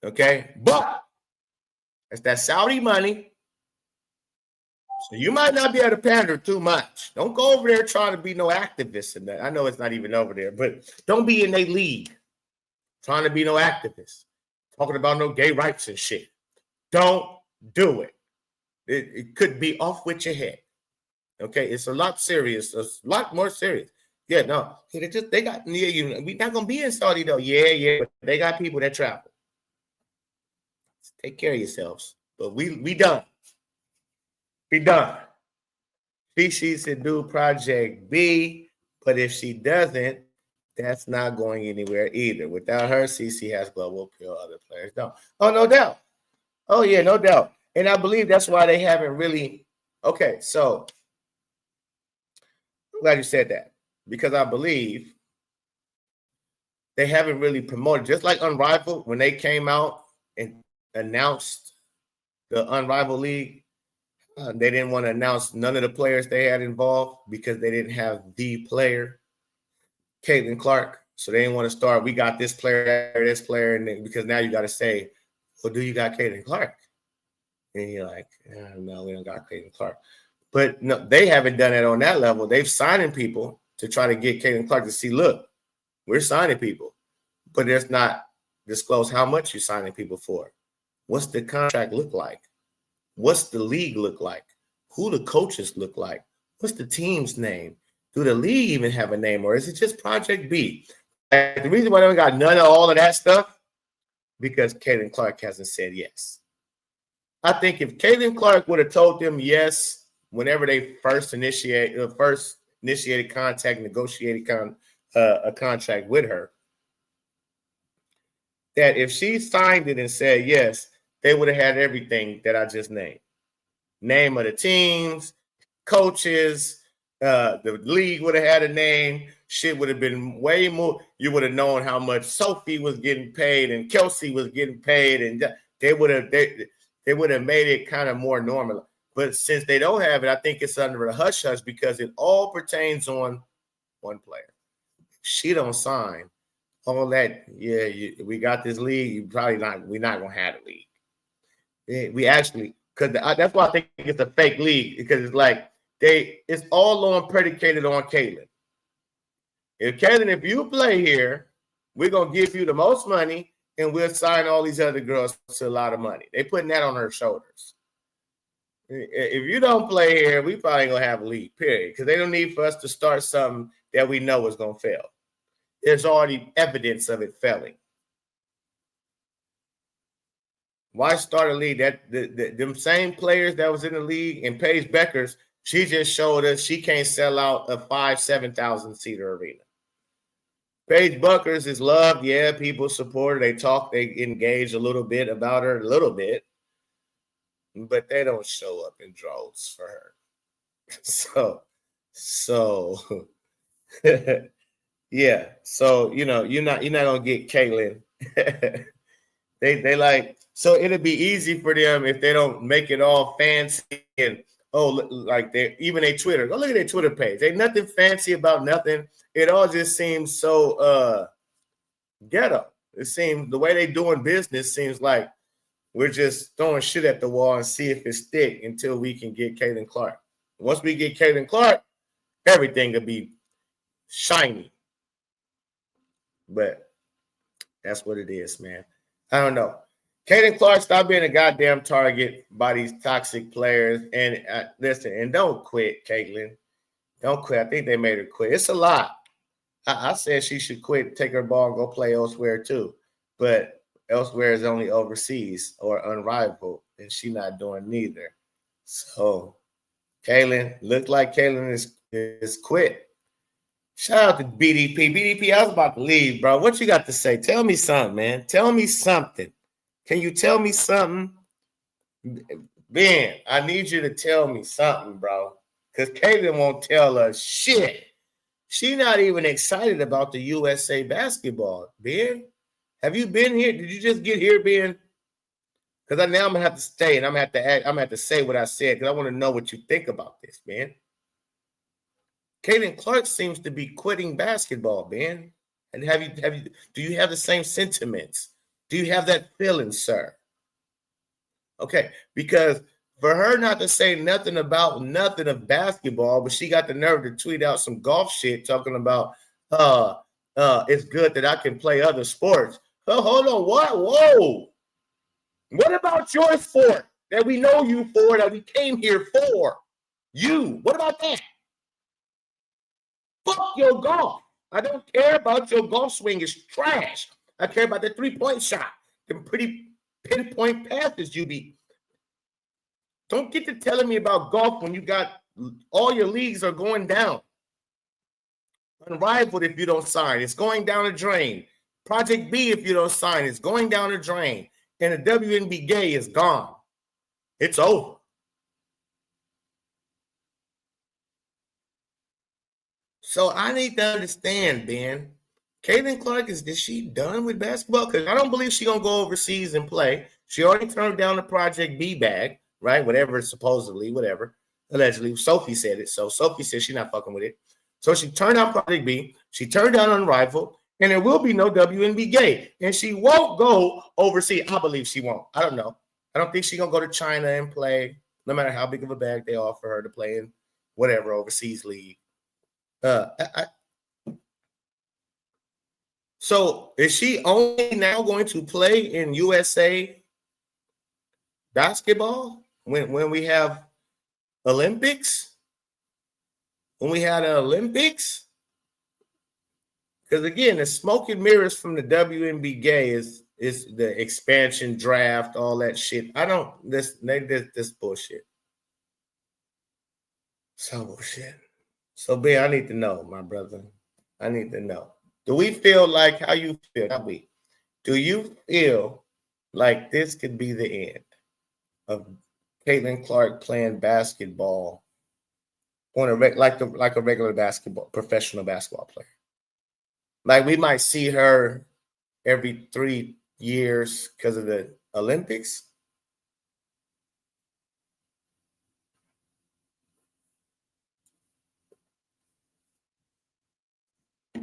Okay? But it's that Saudi money. So you might not be able to pander too much. Don't go over there trying to be no activist in that. I know it's not even over there, but don't be in their league trying to be no activist, talking about no gay rights and shit. Don't do it. It could be off with your head. Okay, it's a lot serious. It's a lot more serious. Yeah, no. They got we're not gonna be in Saudi though. Yeah, but they got people that travel. Take care of yourselves. But we done. We done. She should do Project B, but if she doesn't, that's not going anywhere either. Without her, CC has global appeal. Other players don't. Oh, no doubt. Oh, yeah, no doubt. And I believe that's why they haven't really. Okay, so I'm glad you said that, because I believe they haven't really promoted, just like Unrivaled, when they came out and announced the Unrivaled League. They didn't want to announce none of the players they had involved because they didn't have the player, Caitlin Clark. So they didn't want to start, we got this player, and then, because now you got to say, well, do you got Caitlin Clark? And you're like, no, we don't got Caitlin Clark. But no, they haven't done it on that level. They've signing people to try to get Caitlin Clark to see, look, we're signing people, but there's not disclose how much you're signing people for. What's the contract look like? What's the league look like? Who the coaches look like? What's the team's name? Do the league even have a name, or is it just Project B? And the reason why they got none of all of that stuff, because Caitlin Clark hasn't said yes. I think if Caitlin Clark would have told them yes whenever they first initiated contact, negotiated a contract with her, that if she signed it and said yes, they would have had everything that I just named. Name of the teams, coaches, the league would have had a name. Shit would have been way more. You would have known how much Sophie was getting paid and Kelsey was getting paid, and they would have made it kind of more normal. But since they don't have it, I think it's under a hush hush because it all pertains on one player. She don't sign all that. Yeah, we got this league. You probably not. We're not gonna have a league. We actually, because that's why I think it's a fake league, because it's like it's all on predicated on Caitlin. If you play here, we're gonna give you the most money, and we'll sign all these other girls to a lot of money. They putting that on her shoulders. If you don't play here, we probably ain't gonna have a league, period. Because they don't need for us to start something that we know is gonna fail. There's already evidence of it failing. Why start a league? Them same players that was in the league, and Paige Beckers, she just showed us she can't sell out a 7,000 seater arena. Paige Beckers is loved. Yeah, people support her. They talk, they engage a little bit about her, but they don't show up in droves for her. So yeah. So you're not gonna get Caitlin. They like, so it'll be easy for them if they don't make it all fancy and like they Twitter. Go look at their Twitter page. Ain't nothing fancy about nothing. It all just seems so ghetto. It seems the way they doing business seems like we're just throwing shit at the wall and see if it stick until we can get Caitlin Clark. Once we get Caitlin Clark, everything will be shiny. But that's what it is, man. I don't know. Caitlin Clark, stop being a goddamn target by these toxic players. And listen, and don't quit, Caitlin. Don't quit. I think they made her quit. It's a lot. I said she should quit, take her ball, and go play elsewhere too. But elsewhere is only overseas or Unrivaled, and she not doing neither. So, Caitlin, look like Caitlin is quit. Shout out to BDP. BDP, I was about to leave, bro. What you got to say? Tell me something, man. Tell me something. Can you tell me something? Ben, I need you to tell me something, bro. Because Caitlin won't tell us shit. She's not even excited about the USA basketball. Ben, have you been here? Did you just get here, Ben? Because now I'm gonna have to stay and I'm gonna have to say what I said because I want to know what you think about this, man. Caitlin Clark seems to be quitting basketball, Ben. And do you have the same sentiments? Do you have that feeling, sir? Okay, because for her not to say nothing about nothing of basketball, but she got the nerve to tweet out some golf shit talking about it's good that I can play other sports. Oh, hold on, what? Whoa. What about your sport that we know you for, that we came here for? You. What about that? Fuck your golf. I don't care about your golf swing. It's trash. I care about the 3-point shot. The pretty pinpoint passes you be. Don't get to telling me about golf when you got all your leagues are going down. Unrivaled if you don't sign. It's going down a drain. Project B, if you don't sign, it's going down a drain. And the WNBA is gone. It's over. So I need to understand, Ben. Caitlin Clark, is she done with basketball? Because I don't believe she's going to go overseas and play. She already turned down the Project B bag, right? Whatever, supposedly, whatever. Allegedly. Sophie said it. So Sophie said she's not fucking with it. So she turned down Project B. She turned down Unrivaled. And there will be no WNBA. And she won't go overseas. I believe she won't. I don't know. I don't think she's going to go to China and play, no matter how big of a bag they offer her to play in whatever overseas league. So is she only now going to play in USA basketball when we have Olympics? When we had the Olympics? Because again, the smoke and mirrors from the WNBA is the expansion draft, all that shit. I don't this bullshit. So bullshit. So, Ben, I need to know, my brother. I need to know. Do we feel like how you feel? Do you feel like this could be the end of Caitlin Clark playing basketball on like a regular professional basketball player? Like we might see her every 3 years because of the Olympics.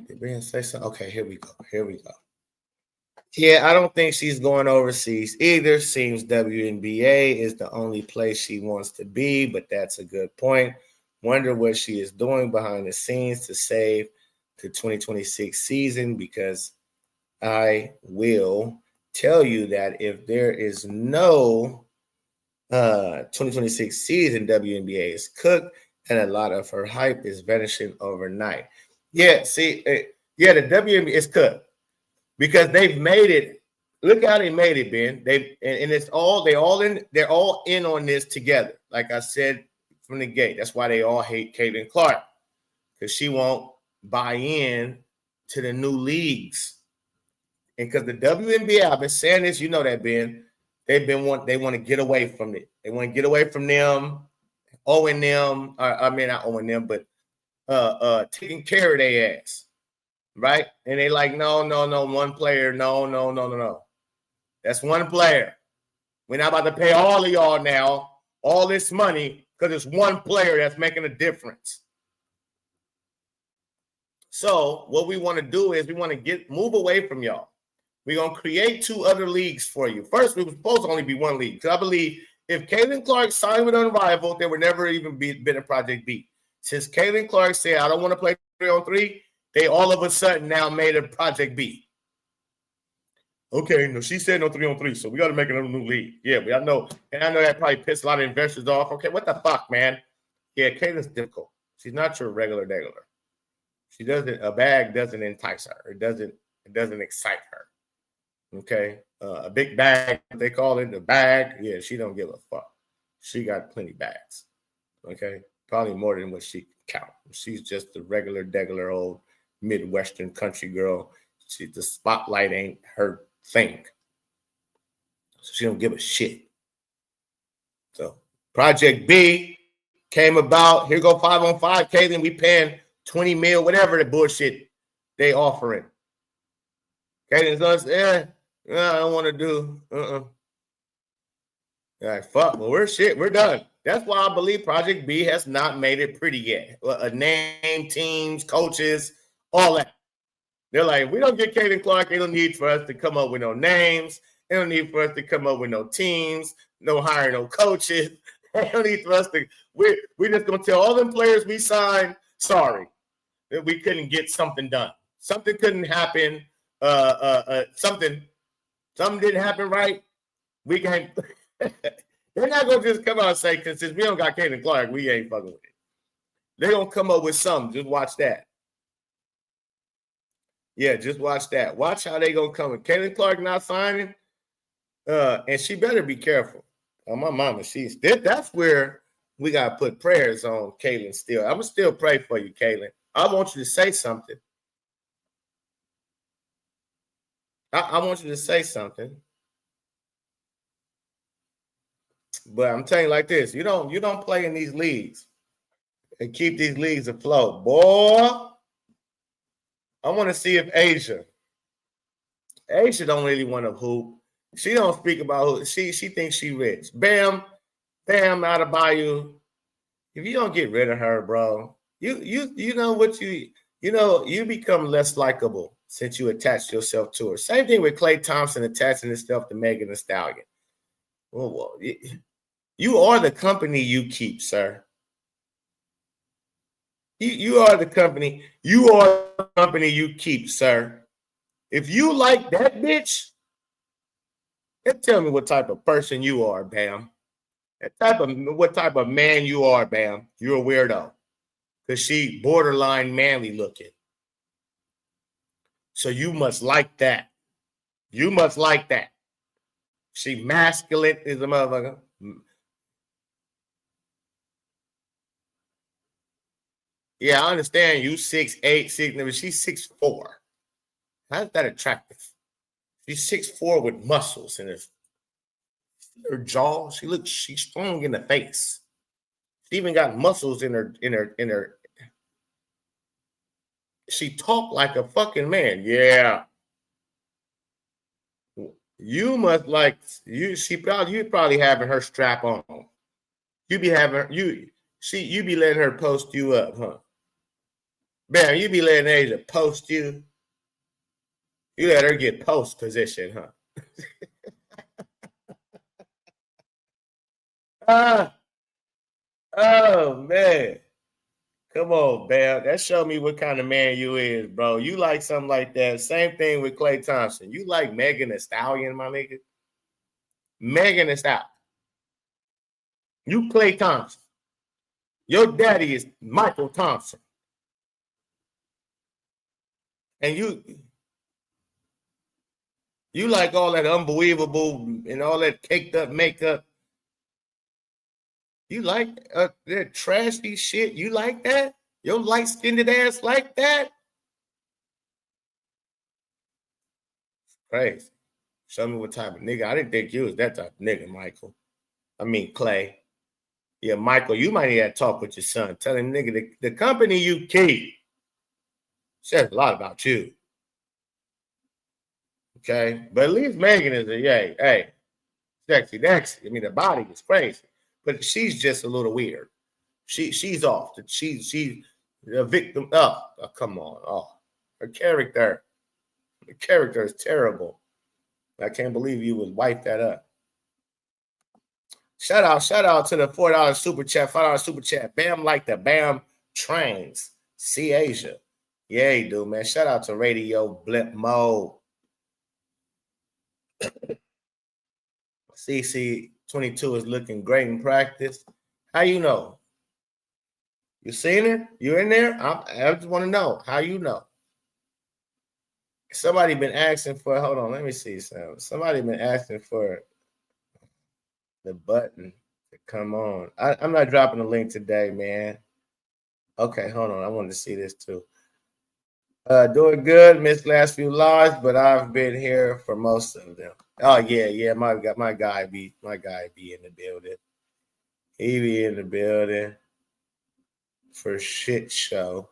Did Ben say so? Okay, here we go. Yeah, I don't think she's going overseas either. Seems WNBA is the only place she wants to be, but that's a good point. Wonder what she is doing behind the scenes to save the 2026 season, because I will tell you that if there is no 2026 season, WNBA is cooked and a lot of her hype is vanishing overnight. Yeah, see, the WNBA is cooked because they've made it. Look how they made it, Ben. They're all in on this together. Like I said from the gate, that's why they all hate Caitlin Clark, because she won't buy in to the new leagues. And because the WNBA, I've been saying this, you know that, Ben. They want to get away from it. They want to get away from them, owing them. Not owing them, but taking care of their ass, right? And they like, no, one player, no. That's one player. We're not about to pay all of y'all now all this money because it's one player that's making a difference. So what we want to do is we want to move away from y'all. We're going to create 2 other leagues for you. First, we were supposed to only be 1 league. Because I believe if Caitlin Clark signed with Unrivaled, there would never even been a Project B. Since Caitlin Clark said, I don't want to play 3-on-3, they all of a sudden now made a Project B. Okay, no, she said no 3-on-3, so we got to make another new league. Yeah, I know. And I know that probably pissed a lot of investors off. Okay, what the fuck, man? Yeah, Caitlin's difficult. She's not your regular. A bag doesn't entice her. It doesn't excite her. Okay, a big bag, they call it a bag. Yeah, she don't give a fuck. She got plenty bags. Okay, probably more than what she can count. She's just a regular old Midwestern country girl. The spotlight ain't her thing, so she don't give a shit. So Project B came about. Here go 5-on-5, Caitlin. We paying $20 million, whatever the bullshit they offering. Caitlin's us, I don't want to do. Like, fuck, well, we're done. That's why I believe Project B has not made it pretty yet. Name, teams, coaches, all that. They're like, we don't get Caitlin Clark. They don't need for us to come up with no names. They don't need for us to come up with no teams, no hire no coaches. They don't need for us to. We're just gonna tell all them players we signed, sorry, that we couldn't get something done. Something couldn't happen. Something didn't happen right. We can't. They're not gonna just come out and say, because since we don't got Caitlin Clark, we ain't fucking with it. They're gonna come up with something. Just watch that. Yeah, just watch that. Watch how they gonna come. If Caitlin Clark not signing, and she better be careful. Oh, my mama, that's where we gotta put prayers on Caitlin still. I'm gonna still pray for you, Caitlin. I want you to say something. I want you to say something. But I'm telling you like this: you don't play in these leagues and keep these leagues afloat, boy. I want to see if Asia don't really want to hoop. She don't speak about hoop. She thinks she rich. Bam, out of Bayou. If you don't get rid of her, bro, you know what you become less likable since you attach yourself to her. Same thing with Klay Thompson attaching himself to Megan Thee Stallion. Well, you are the company you keep, sir. You are the company. You are the company you keep, sir. If you like that bitch, then tell me what type of person you are, Bam. What type of man you are, Bam. You're a weirdo. Because she borderline manly looking. So you must like that. You must like that. She masculine is a motherfucker. Yeah, I understand you 6'8", 6'9", she's 6'4". How's that attractive? She's 6'4" with muscles in her jaw. She's strong in the face. She even got muscles in her. She talked like a fucking man. Yeah. You must like you. You probably having her strap on. You be having you be letting her post you up, huh? Man, you be letting Asia post you. You let her get post position, huh? Oh man. Come on, Bam. That show me what kind of man you is, bro. You like something like that. Same thing with Klay Thompson. You like Megan Thee Stallion, my nigga. Megan Thee Stallion. You Klay Thompson. Your daddy is Michael Thompson. And you like all that unbelievable and all that caked up makeup. You like that trashy shit? You like that? Your light-skinned ass like that? Crazy. Show me what type of nigga. I didn't think you was that type of nigga, Michael. I mean, Klay. Yeah, Michael, you might need to talk with your son. Tell him, nigga, the company you keep says a lot about you. Okay? But at least Megan is hey, sexy, Dexy. I mean, the body is crazy. But she's just a little weird. She's off. She's a victim. Oh, come on. Oh, her character. The character is terrible. I can't believe you would wipe that up. Shout out to the $4 super chat, $5 super chat. Bam like the Bam trains. See Asia. Yeah, you do, man. Shout out to Radio Blip Mode. CC22 is looking great in practice. How you know? You seen it? You in there? I just want to know. How you know? Somebody been asking for, hold on, let me see something. Somebody been asking for the button to come on. I'm not dropping a link today, man. Okay, hold on. I wanted to see this too. Doing good. Missed last few lives, but I've been here for most of them. Oh yeah. My guy be in the building. He be in the building for shit show.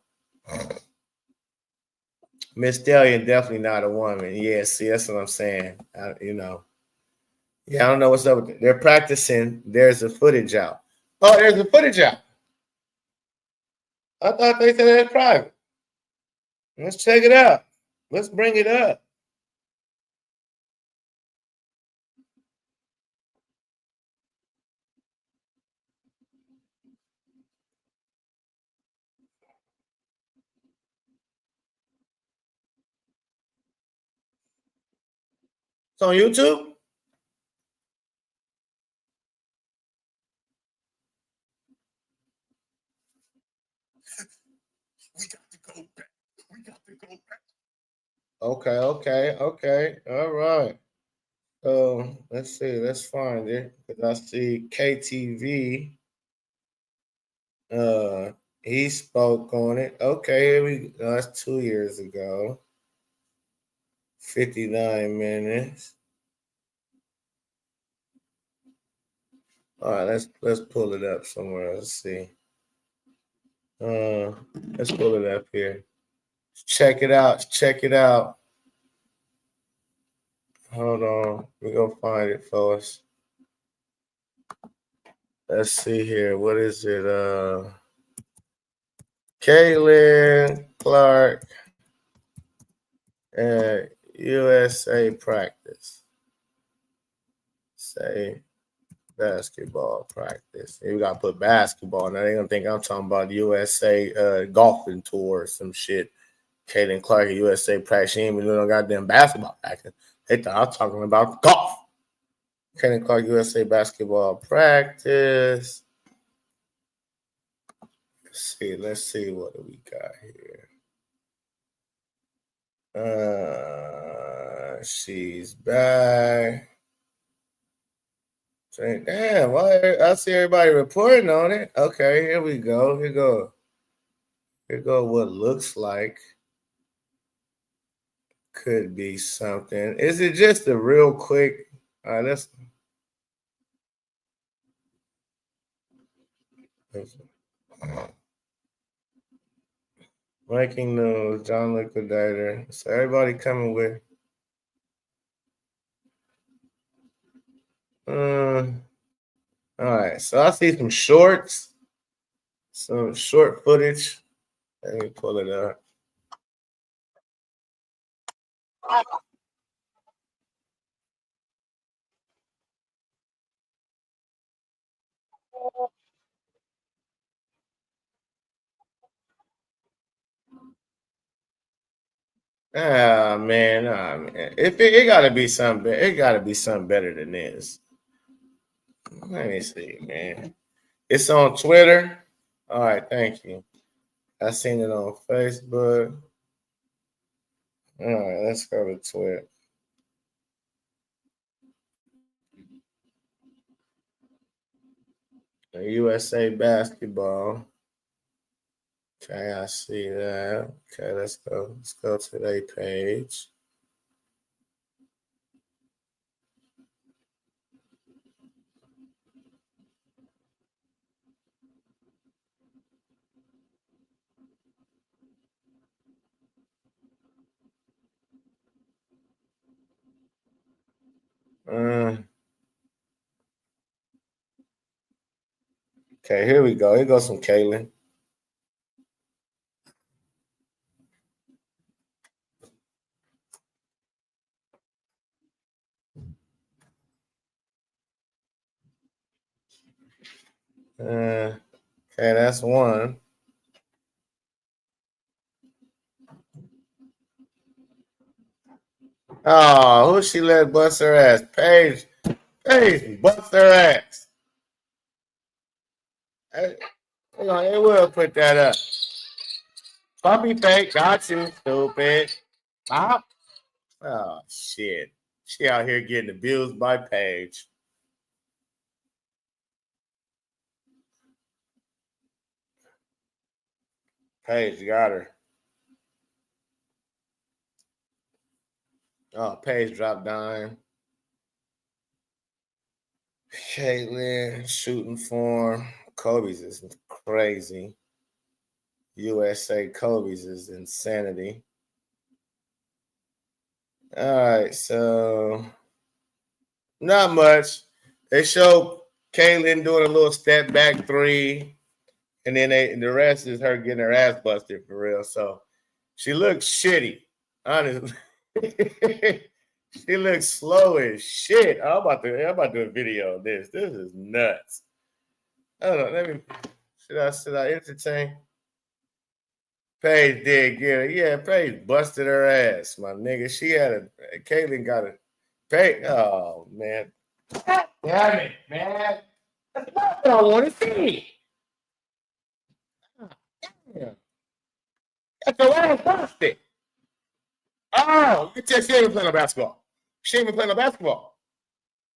Miss Stallion definitely not a woman. Yeah, see, that's what I'm saying. Yeah, I don't know what's up with it. They're practicing. There's a footage out. Oh, there's a footage out. I thought they said it's private. Let's check it out. Let's bring it up. It's on YouTube? We got to go back. We got to go back. Okay. All right. Let's see. Let's find it. Because I see KTV. He spoke on it. Okay, here we go. That's 2 years ago. 59 minutes. All right, let's pull it up somewhere. Let's see. Let's pull it up here. Check it out. Check it out. Hold on. We're gonna find it for us. Let's see here. What is it? Caitlin Clark at USA practice. Say basketball practice. You gotta put basketball. Now they gonna think I'm talking about USA golfing tour or some shit. Caitlin Clark at USA practice. She ain't even doing no goddamn basketball practice. They thought I was talking about golf. Caitlin Clark USA basketball practice. Let's see what do we got here. She's back. Damn, why I see everybody reporting on it. Okay, here we go. Here go what looks like could be something. Is it just a real quick? All right, let's breaking news, John Liquidator. So everybody coming with all right, so I see some shorts, some short footage. Let me pull it up. Man. If it gotta be something, it gotta be something better than this. Let me see, man. It's on Twitter. All right, thank you. I seen it on Facebook. All right, let's go to Twitter. USA basketball. Okay, I see that. Okay, let's go. Let's go to their page. Okay, here we go. Here goes some Kaylin. Okay, that's one. Oh, who she let bust her ass? Paige bust her ass. Hey, they will put that up. Puppy fake, got you, stupid. Pop. Oh, shit. She out here getting abused by Paige. Paige got her. Oh, Paige dropped dying. Caitlin shooting form. Kobe's is crazy. USA Kobe's is insanity. All right, so not much. They show Caitlin doing a little step back three, and then the rest is her getting her ass busted for real. So she looks shitty, honestly. She looks slow as shit. I'm about to do a video of this. This is nuts. I don't know. Should I entertain? Paige did get her. Yeah, Paige busted her ass, my nigga. Caitlin got a Paige. Oh man. God damn it, man. That's not what I want to see. Yeah. Got your ass busted. Oh, you can tell she ain't even playing no basketball. She ain't even playing no basketball.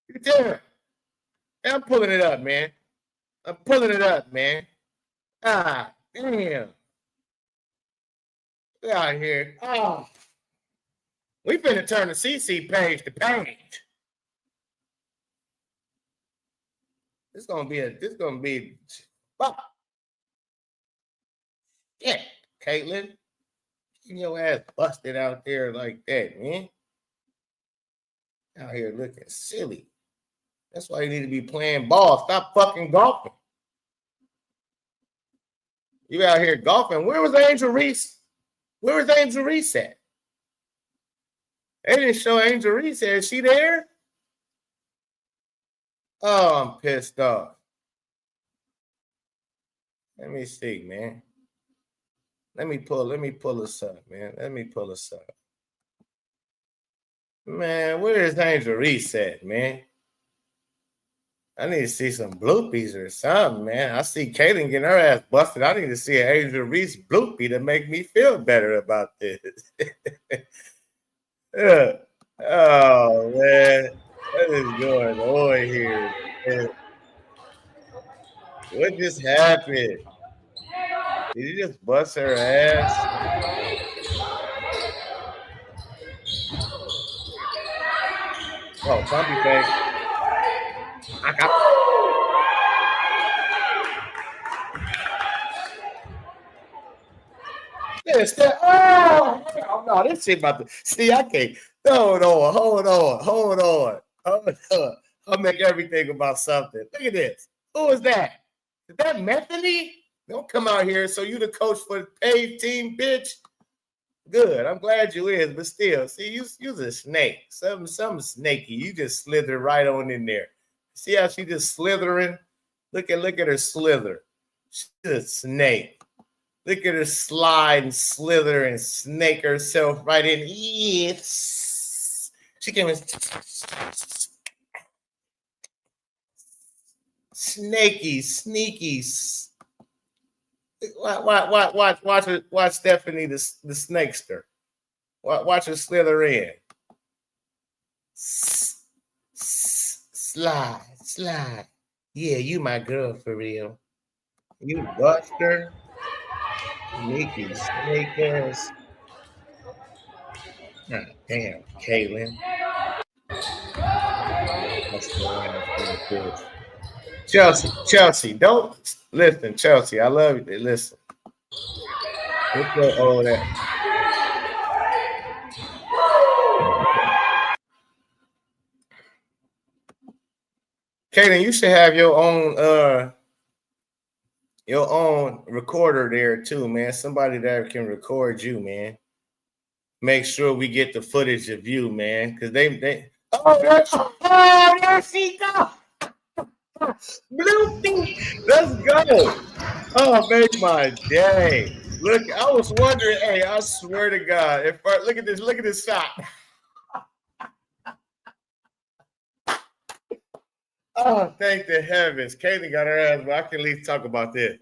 You can tell her. Hey, I'm pulling it up, man. I'm pulling it up, man. Ah, damn. Get out here. Oh. We finna turn the CC page to page. This gonna be fuck. Yeah, Caitlin. Getting your ass busted out there like that, man. Out here looking silly. That's why you need to be playing ball. Stop fucking golfing. You out here golfing. Where was Angel Reese? Where was Angel Reese at? They didn't show Angel Reese. Is she there? Oh, I'm pissed off. Let me see, man. Let me pull this up, man. Let me pull this up. Man, where is Angel Reese at, man? I need to see some bloopies or something, man. I see Caitlin getting her ass busted. I need to see an Angel Reese bloopy to make me feel better about this. Yeah. Oh, man. What is going on here, man? What just happened? Did you just bust her ass? Oh, pumpy face. I got. Oh no, this shit about to see. I can't. Hold on. I'll make everything about something. Look at this. Who is that? Is that Methany? Don't come out here. So you the coach for the paid team, bitch? Good. I'm glad you is, but still, see, you's a snake. Something snaky. You just slither right on in there. See how she just slithering? Look at her slither. She's a snake. Look at her slide and slither and snake herself right in. Yes. She came in. Snaky, sneaky. Watch Stephanie the snakester. Watch her slither in. Slide. Yeah, you my girl for real. You buster. Sneaky snakers. God damn, Caitlin. Chelsea, don't listen, Chelsea. I love you. Listen. What's your old ass? Caitlin, you should have your own recorder there too, man. Somebody that can record you, man. Make sure we get the footage of you, man, because there she go. Bloopy, let's go. Oh, make my day. Look, I was wondering. Hey, I swear to God, look at this shot. Oh, thank the heavens. Caitlin got her ass, but I can at least talk about this.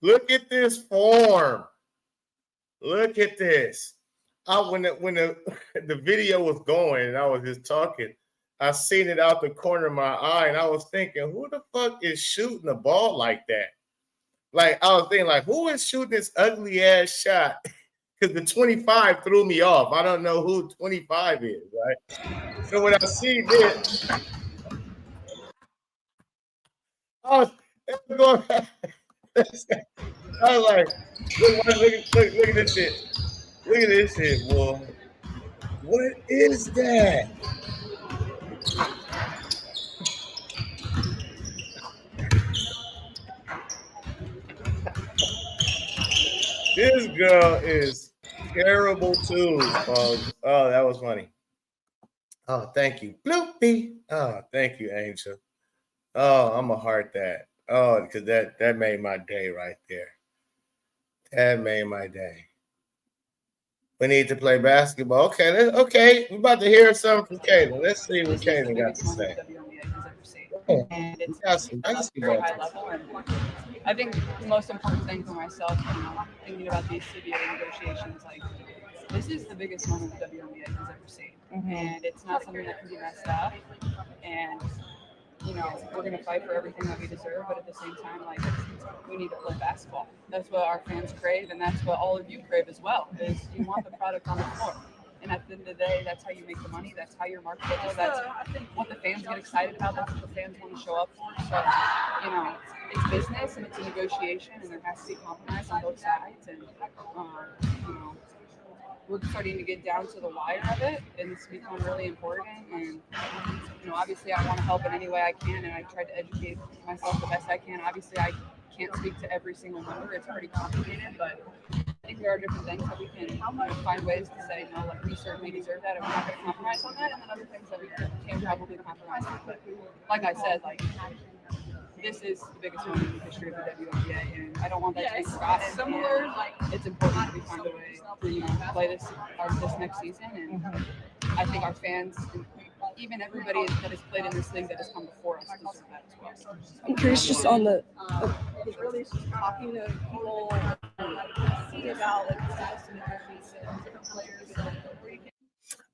Look at this form. Look at this. When the video was going and I was just talking, I seen it out the corner of my eye and I was thinking, who the fuck is shooting a ball like that? Like, I was thinking, like, who is shooting this ugly ass shot? Because the 25 threw me off. I don't know who 25 is, right? So when I see this, I was like, look at this shit. Look at this shit, boy. What is that? This girl is terrible too, folks. Oh, that was funny. Oh, thank you. Bloopy. Oh, thank you, Angel. Oh, I'm gonna heart that. Oh, because that made my day right there. That made my day. We need to play basketball. Okay. We're about to hear something from Caitlin. Let's see what Caitlin got to say. And it's very high level. And I think the most important thing for myself, thinking about these CBA negotiations, like this is the biggest moment the WNBA has ever seen. And it's not something that can be messed up. And, you know, we're going to fight for everything that we deserve, but at the same time, like, we need to play basketball. That's what our fans crave, and that's what all of you crave as well, is you want the product on the floor. And at the end of the day, that's how you make the money. That's how you're marketable. That's what the fans get excited about. That's what the fans want to show up for. So, you know, it's business and it's a negotiation, and there has to be compromise on both sides. And, you know, we're starting to get down to the wire of it, and it's become really important. And, you know, obviously I want to help in any way I can, and I try to educate myself the best I can. Obviously, I can't speak to every single member. It's pretty complicated, but I think there are different things that we can find ways to say, no, like, we certainly deserve that, and we're not going to compromise on that, and then other things that we can probably compromise on. But like I said, like, this is the biggest moment in the history of the WNBA, and I don't want that to be forgotten. Similar, like, it's important that we find a way to, you know, play this next season, and I think our fans, even everybody that has played in this league that has come before us, deserve that as well. I'm curious just on the really just talking to people, see about like status and different players.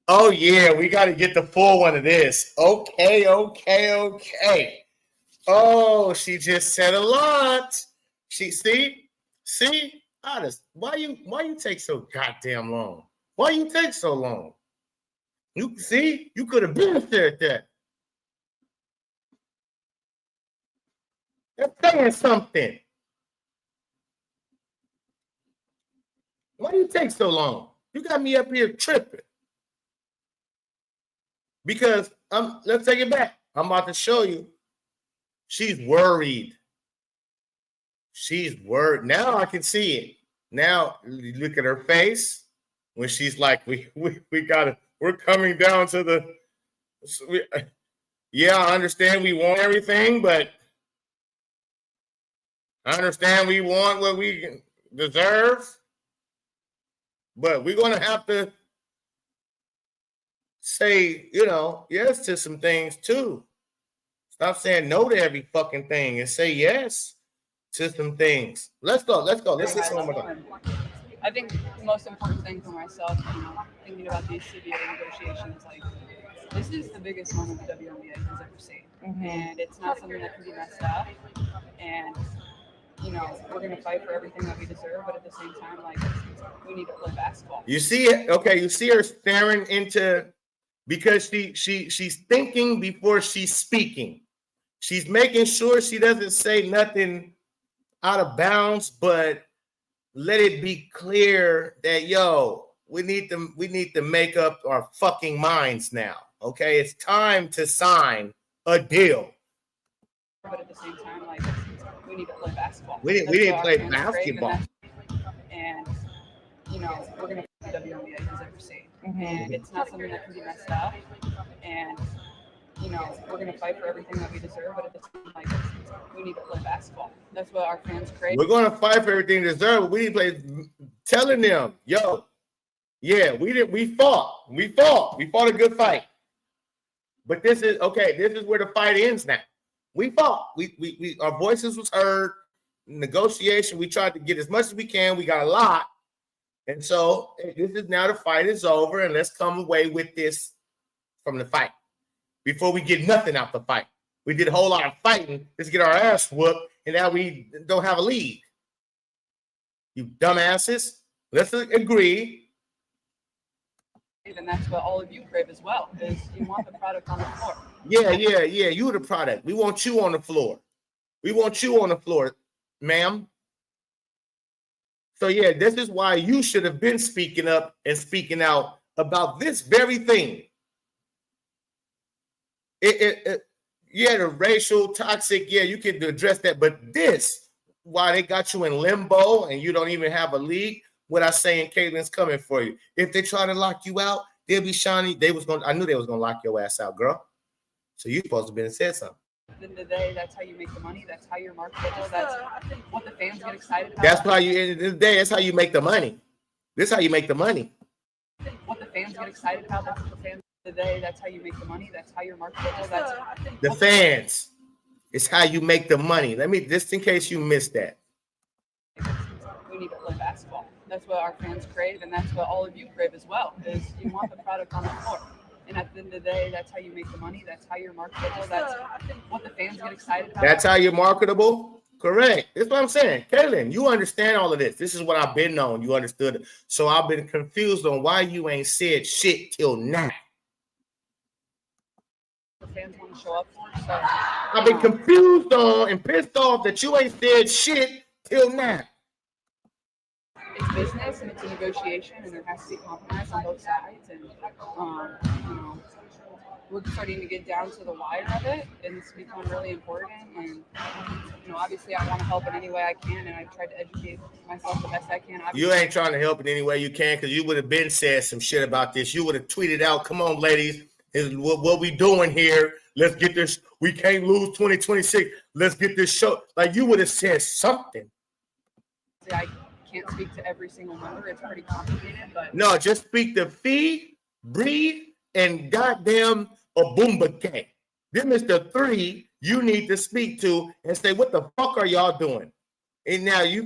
Oh yeah, we got to get the full one of this. Okay. Oh, she just said a lot. See. Why you take so goddamn long? Why you take so long? You see, you could have been there at that. They're saying something. Why do you take so long? You got me up here tripping. Because let's take it back. I'm about to show you. She's worried. She's worried. Now I can see it. Now you look at her face when she's like, we're coming down to the. Yeah, I understand we want everything, but I understand we want what we deserve. But we're going to have to say, you know, yes to some things too. Stop saying no to every fucking thing and say yes to some things. Let's go. Let's listen to more. I think the most important thing for myself, you know, thinking about these CBA negotiations, like, this is the biggest moment the WNBA has ever seen. And it's not something that can be messed up. And, you know, we're going to fight for everything that we deserve, but at the same time, like, we need to play basketball. You see it? Okay, you see her staring into, because she's thinking before she's speaking. She's making sure she doesn't say nothing out of bounds, but let it be clear that, yo, we need to make up our fucking minds now. Okay, it's time to sign a deal. But at the same time, like, we need to play basketball. We didn't play basketball. And, you know, we're going to play the WNBA has ever seen. And it's not something that can be messed up. And, you know, we're going to fight for everything that we deserve, but at the same time, like, we need to play basketball. That's what our fans crave. We're going to fight for everything we deserve, but we need to play, telling them, yo, yeah, we fought a good fight. But this is where the fight ends now. We fought. We our voices was heard. Negotiation. We tried to get as much as we can. We got a lot. And so this is now the fight is over, and let's come away with this from the fight before we get nothing out the fight. We did a whole lot of fighting. Let's get our ass whooped, and now we don't have a lead. You dumbasses. Let's agree. And that's what all of you crave as well, is you want the product on the floor. Yeah. You the product. We want you on the floor. We want you on the floor, ma'am. So yeah, this is why you should have been speaking up and speaking out about this very thing. Yeah, the racial, toxic, yeah, you can address that. But this, why they got you in limbo and you don't even have a league, what I say, and Caitlin's coming for you. If they try to lock you out, they'll be shiny. I knew they was gonna lock your ass out, girl. So you supposed to have been said something. At the end of the day, that's how you make the money. That's how you're marketable. That's what the fans get excited about. That's why you, at the end of the day, that's how you make the money. This is how you make the money. What the fans get excited about. That's what the fans. At the end of the day, that's how you make the money. That's how you're marketable. That's the fans. It's how you make the money. Let me, just in case you missed that. We need to play basketball. That's what our fans crave, and that's what all of you crave as well. Is you want the product on the floor. And at the end of the day, that's how you make the money. That's how you're marketable. That's what the fans get excited about. That's how you're marketable. Correct. That's what I'm saying. Kaylin, you understand all of this. This is what I've been on. You understood it. So I've been confused on why you ain't said shit till now. The fans want to show up for. So I've been confused on and pissed off that you ain't said shit till now. it's business and it's a negotiation, and there has to be compromise on both sides. And you know, we're starting to get down to the wire of it, and it's become really important. And obviously, I want to help in any way I can, and I've tried to educate myself the best I can. Obviously, you ain't trying to help in any way you can, because you would have been said some shit about this. You would have tweeted out, "Come on, ladies, is what we doing here? Let's get this. We can't lose 2026. Let's get this show." Like, you would have said something. I can't speak to every single member. It's pretty complicated, but no, just speak to Fee, Breathe, and goddamn Obumba K. Them is the three you need to speak to and say, what the fuck are y'all doing? And now you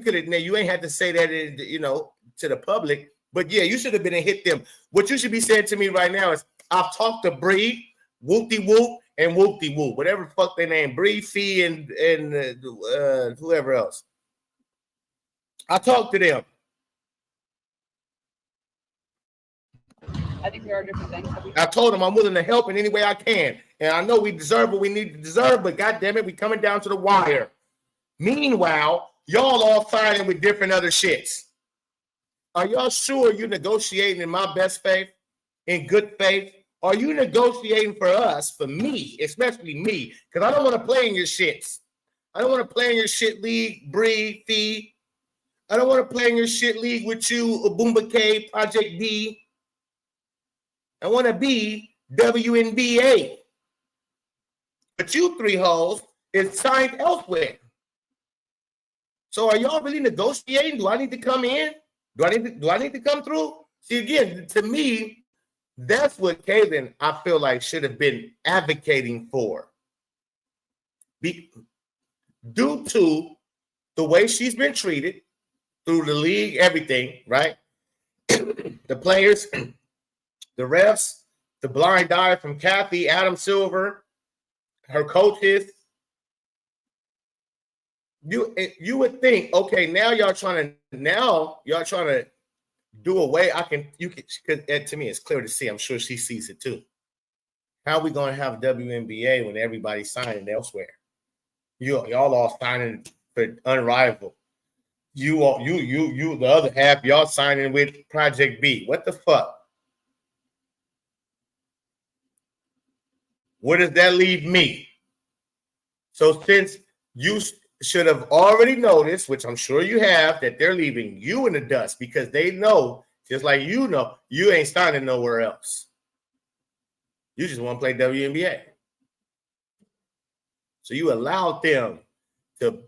ain't had to say that, to the public, but yeah, you should have been and hit them. What you should be saying to me right now is, I've talked to Breathe, Whoop-de-Whoop, and Whoop-de-Whoop, whatever the fuck they name, Breathe, Fee, and whoever else. I talked to them. I think there are different things that we. I told them I'm willing to help in any way I can. And I know we deserve what we need to deserve, but goddamn it, we coming down to the wire. Meanwhile, y'all all signing with different other shits. Are y'all sure you're negotiating in my best faith, in good faith? Are you negotiating for us, for me, especially me? Because I don't want to play in your shits. I don't want to play in your shit league, Bree, Fee. I don't want to play in your shit league with you, Obumba K, Project B. I want to be WNBA. But you three hoes is signed elsewhere. So are y'all really negotiating? Do I need to come in? Do I need to come through? See, again, to me, that's what Kaylin, I feel like, should have been advocating for. Due to the way she's been treated through the league, everything, right? The players, the refs, the blind eye from Kathy, Adam Silver, her coaches. You would think, okay, now y'all trying to do away. Because to me, it's clear to see. I'm sure she sees it too. How are we going to have WNBA when everybody's signing elsewhere? Y'all all signing for Unrivaled. You, the other half, y'all signing with Project B. What the fuck? Where does that leave me? So since you should have already noticed, which I'm sure you have, that they're leaving you in the dust because they know, just like you know, you ain't signing nowhere else. You just want to play WNBA. So you allowed them to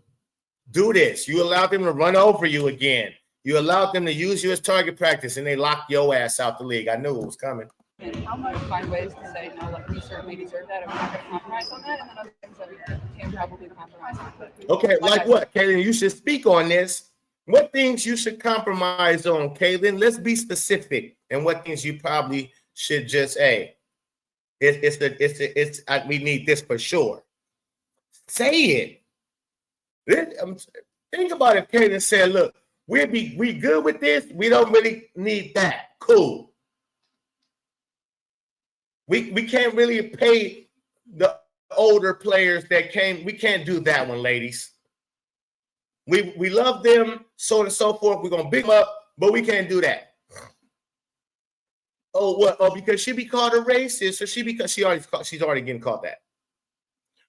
do this. You allowed them to run over you again. You allowed them to use you as target practice, and they locked your ass out the league. I knew it was coming. And how much find ways to say, no, like, we certainly deserve that, and we're not going to compromise on that, and then other things that we can probably compromise on. Okay, like what, Kaylin? You should speak on this. What things you should compromise on, Kaylin? Let's be specific. And what things you probably should just, we need this for sure. Say it. Think about it. Kaylin said, look, we good with this. We don't really need that. Cool. We can't really pay the older players that came. We can't do that one, ladies. We love them, so on and so forth. We're gonna big them up, but we can't do that. Oh, what? Oh, because she be called a racist, or she's already getting called that.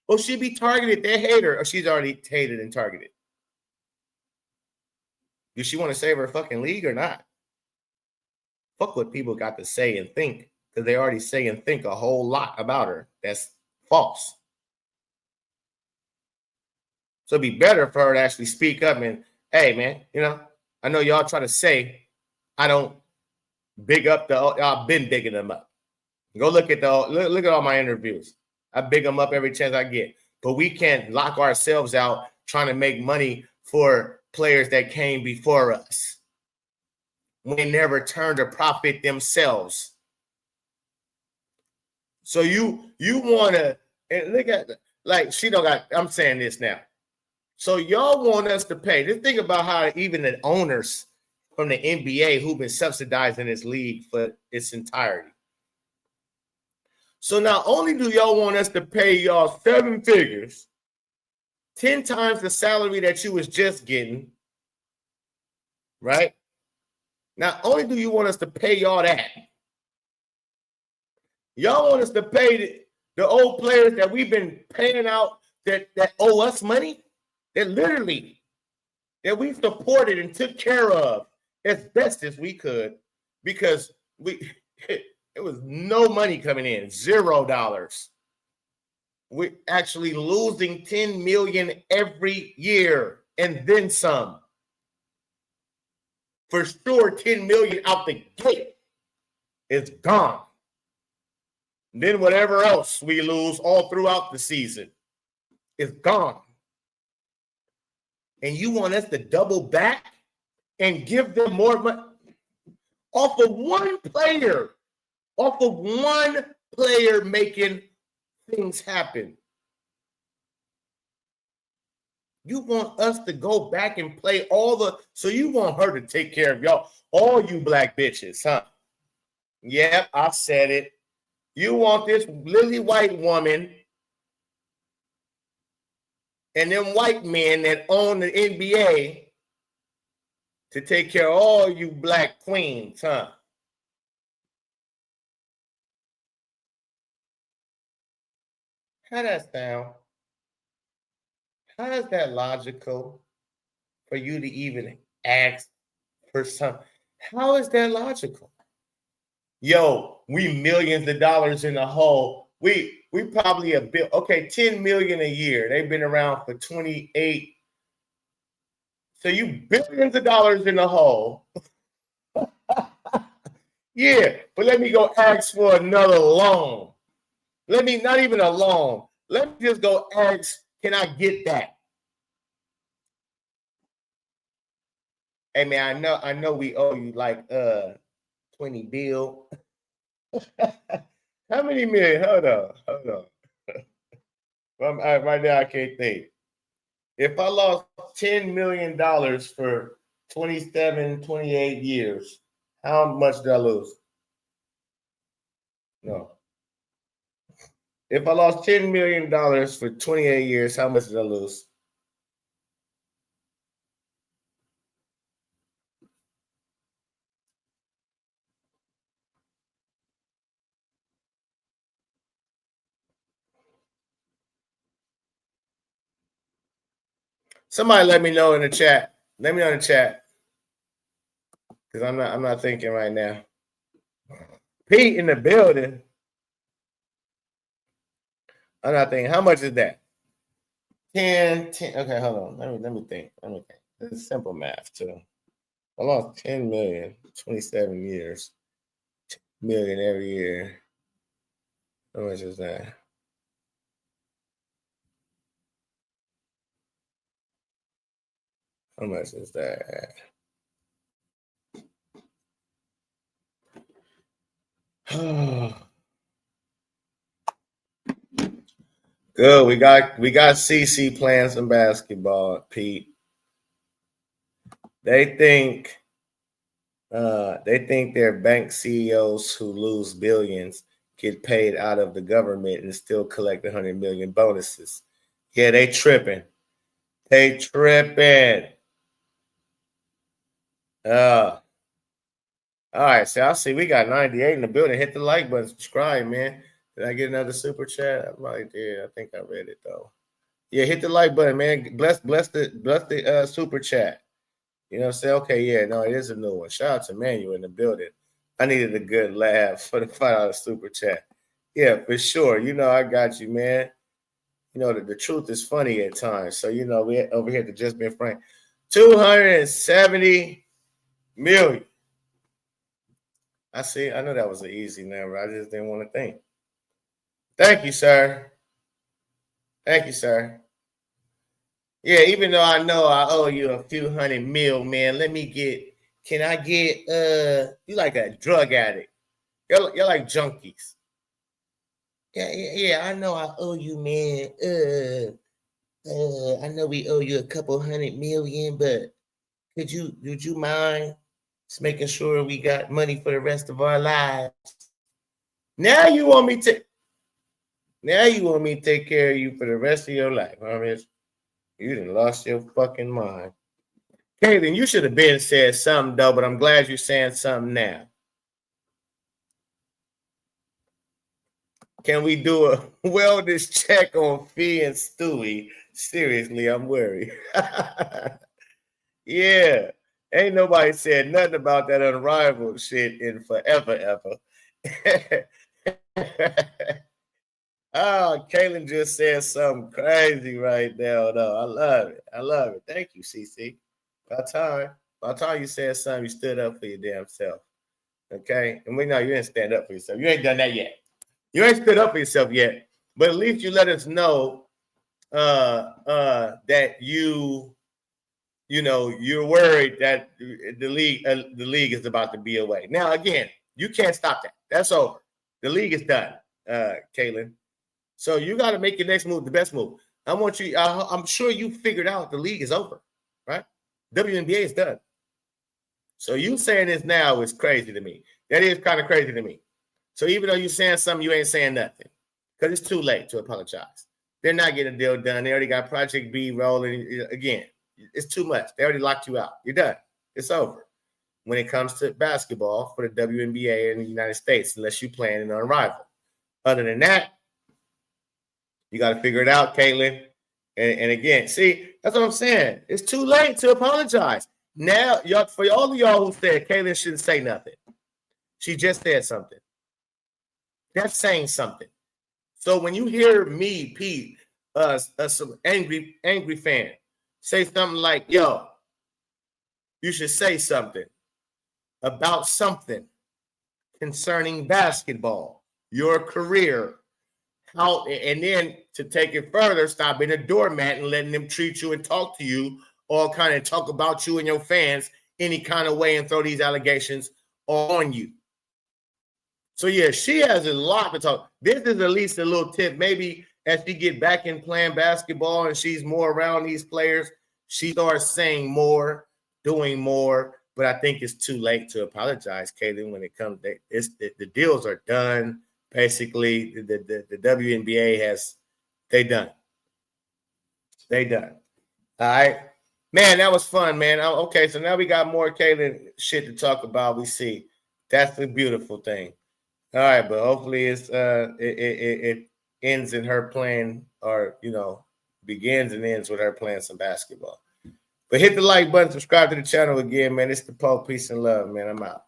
Well, she be targeted. They hate her, or she's already hated and targeted. Does she want to save her fucking league or not? Fuck what people got to say and think, because they already say and think a whole lot about her that's false. So it'd be better for her to actually speak up and, hey, man, I know y'all try to say I don't big up I've been bigging them up. Go look at look at all my interviews. I big them up every chance I get. But we can't lock ourselves out trying to make money for players that came before us. when they never turned a profit themselves. So you want to, and look at, like, she don't got, I'm saying this now. So y'all want us to pay. Just think about how even the owners from the NBA who've been subsidizing this league for its entirety. So not only do y'all want us to pay y'all 7 figures, 10 times the salary that you was just getting, right? Not only do you want us to pay y'all that, y'all want us to pay the old players that we've been paying out that owe us money, that literally, that we supported and took care of as best as we could, because it was no money coming in, $0. We're actually losing $10 million every year and then some. For sure, $10 million out the gate is gone. Then whatever else we lose all throughout the season is gone. And you want us to double back and give them more money off of one player making things happen. You want us to go back and play so you want her to take care of y'all, all you black bitches, huh? Yep, I said it. You want this lily white woman and them white men that own the NBA to take care of all you black queens, huh? How that sound? How is that logical for you to even ask for something? How is that logical? Yo, we millions of dollars in the hole. We probably a bit, okay, 10 million a year. They've been around for 28. So you billions of dollars in the hole. Yeah, but let me go ask for another loan. Let me, not even a loan. Let me just go ask, can I get that? Hey man, I know we owe you like 20 bill. How many million? Hold on. Right now I can't think. If I lost $10 million for 27, 28 years, how much did I lose? No. If I lost $10 million for 28 years, how much did I lose? Somebody let me know in the chat. Let me know in the chat. Because I'm not thinking right now. Pete in the building. I'm not thinking. How much is that? 10. Okay, hold on. Let me think. It's simple math too. I lost 10 million, 27 years. 10 million every year. How much is that? How much is that? Good. We got CC playing some basketball, Pete. They think they're bank CEOs who lose billions get paid out of the government and still collect 100 million bonuses. Yeah, they tripping. All right, so I see we got 98 in the building. Hit the like button, subscribe, man. Did I get another super chat? I might did. I think I read it though. Yeah, hit the like button, man. Bless the super chat. You know what I'm saying? Okay, yeah, no, it is a new one. Shout out to Manuel in the building. I needed a good laugh for the $5 super chat. Yeah, for sure. You know, I got you, man. You know, the truth is funny at times. So, you know, we over here to Just Being Frank. 270 million. I see. I know that was an easy number. I just didn't want to think. Thank you, sir. Thank you, sir. Yeah, even though I know I owe you a few hundred mil, man, let me get can I get you like a drug addict? You're like junkies. Yeah, I know I owe you, man. I know we owe you a couple $100 million, but would you mind just making sure we got money for the rest of our lives? Now you want me to take care of you for the rest of your life, huh? You done lost your fucking mind. Kaylin, you should have been said something though, but I'm glad you're saying something now. Can we do a wellness check on Fee and Stewie? Seriously, I'm worried. Yeah. Ain't nobody said nothing about that unrivaled shit in forever, ever. Oh, Kaylin just said something crazy right now, though. I love it. Thank you, CC. By the time you said something, you stood up for your damn self. Okay? And we know you didn't stand up for yourself. You ain't done that yet. You ain't stood up for yourself yet. But at least you let us know that you're worried that the league is about to be away. Now, again, you can't stop that. That's over. The league is done, Kaylin. So you got to make your next move the best move. I'm sure you figured out the league is over, right? WNBA is done. So you saying this now is crazy to me. That is kind of crazy to me. So even though you're saying something, you ain't saying nothing because it's too late to apologize. They're not getting a deal done. They already got Project B rolling. Again, it's too much. They already locked you out. You're done. It's over. When it comes to basketball for the WNBA in the United States, unless you're playing an unrivaled. Other than that, you got to figure it out, Kaylin. And again, see, that's what I'm saying. It's too late to apologize. Now, for all of y'all who said Kaylin shouldn't say nothing, she just said something. That's saying something. So when you hear me, Pete, some angry fan, say something like, yo, you should say something about something concerning basketball, your career, how, and then to take it further, stop being a doormat and letting them treat you and talk to you, all kind of talk about you and your fans any kind of way and throw these allegations on you. So, yeah, she has a lot to talk. This is at least a little tip. Maybe as she get back in playing basketball and she's more around these players, she starts saying more, doing more. But I think it's too late to apologize, Kaylin, when it comes to the deals are done. Basically, the WNBA they done. All right. Man, that was fun, man. Okay, so now we got more Kaylin shit to talk about. We see. That's the beautiful thing. All right, but hopefully it ends in her playing, or begins and ends with her playing some basketball. But hit the like button, subscribe to the channel again, man. It's the Pope. Peace and love, man. I'm out.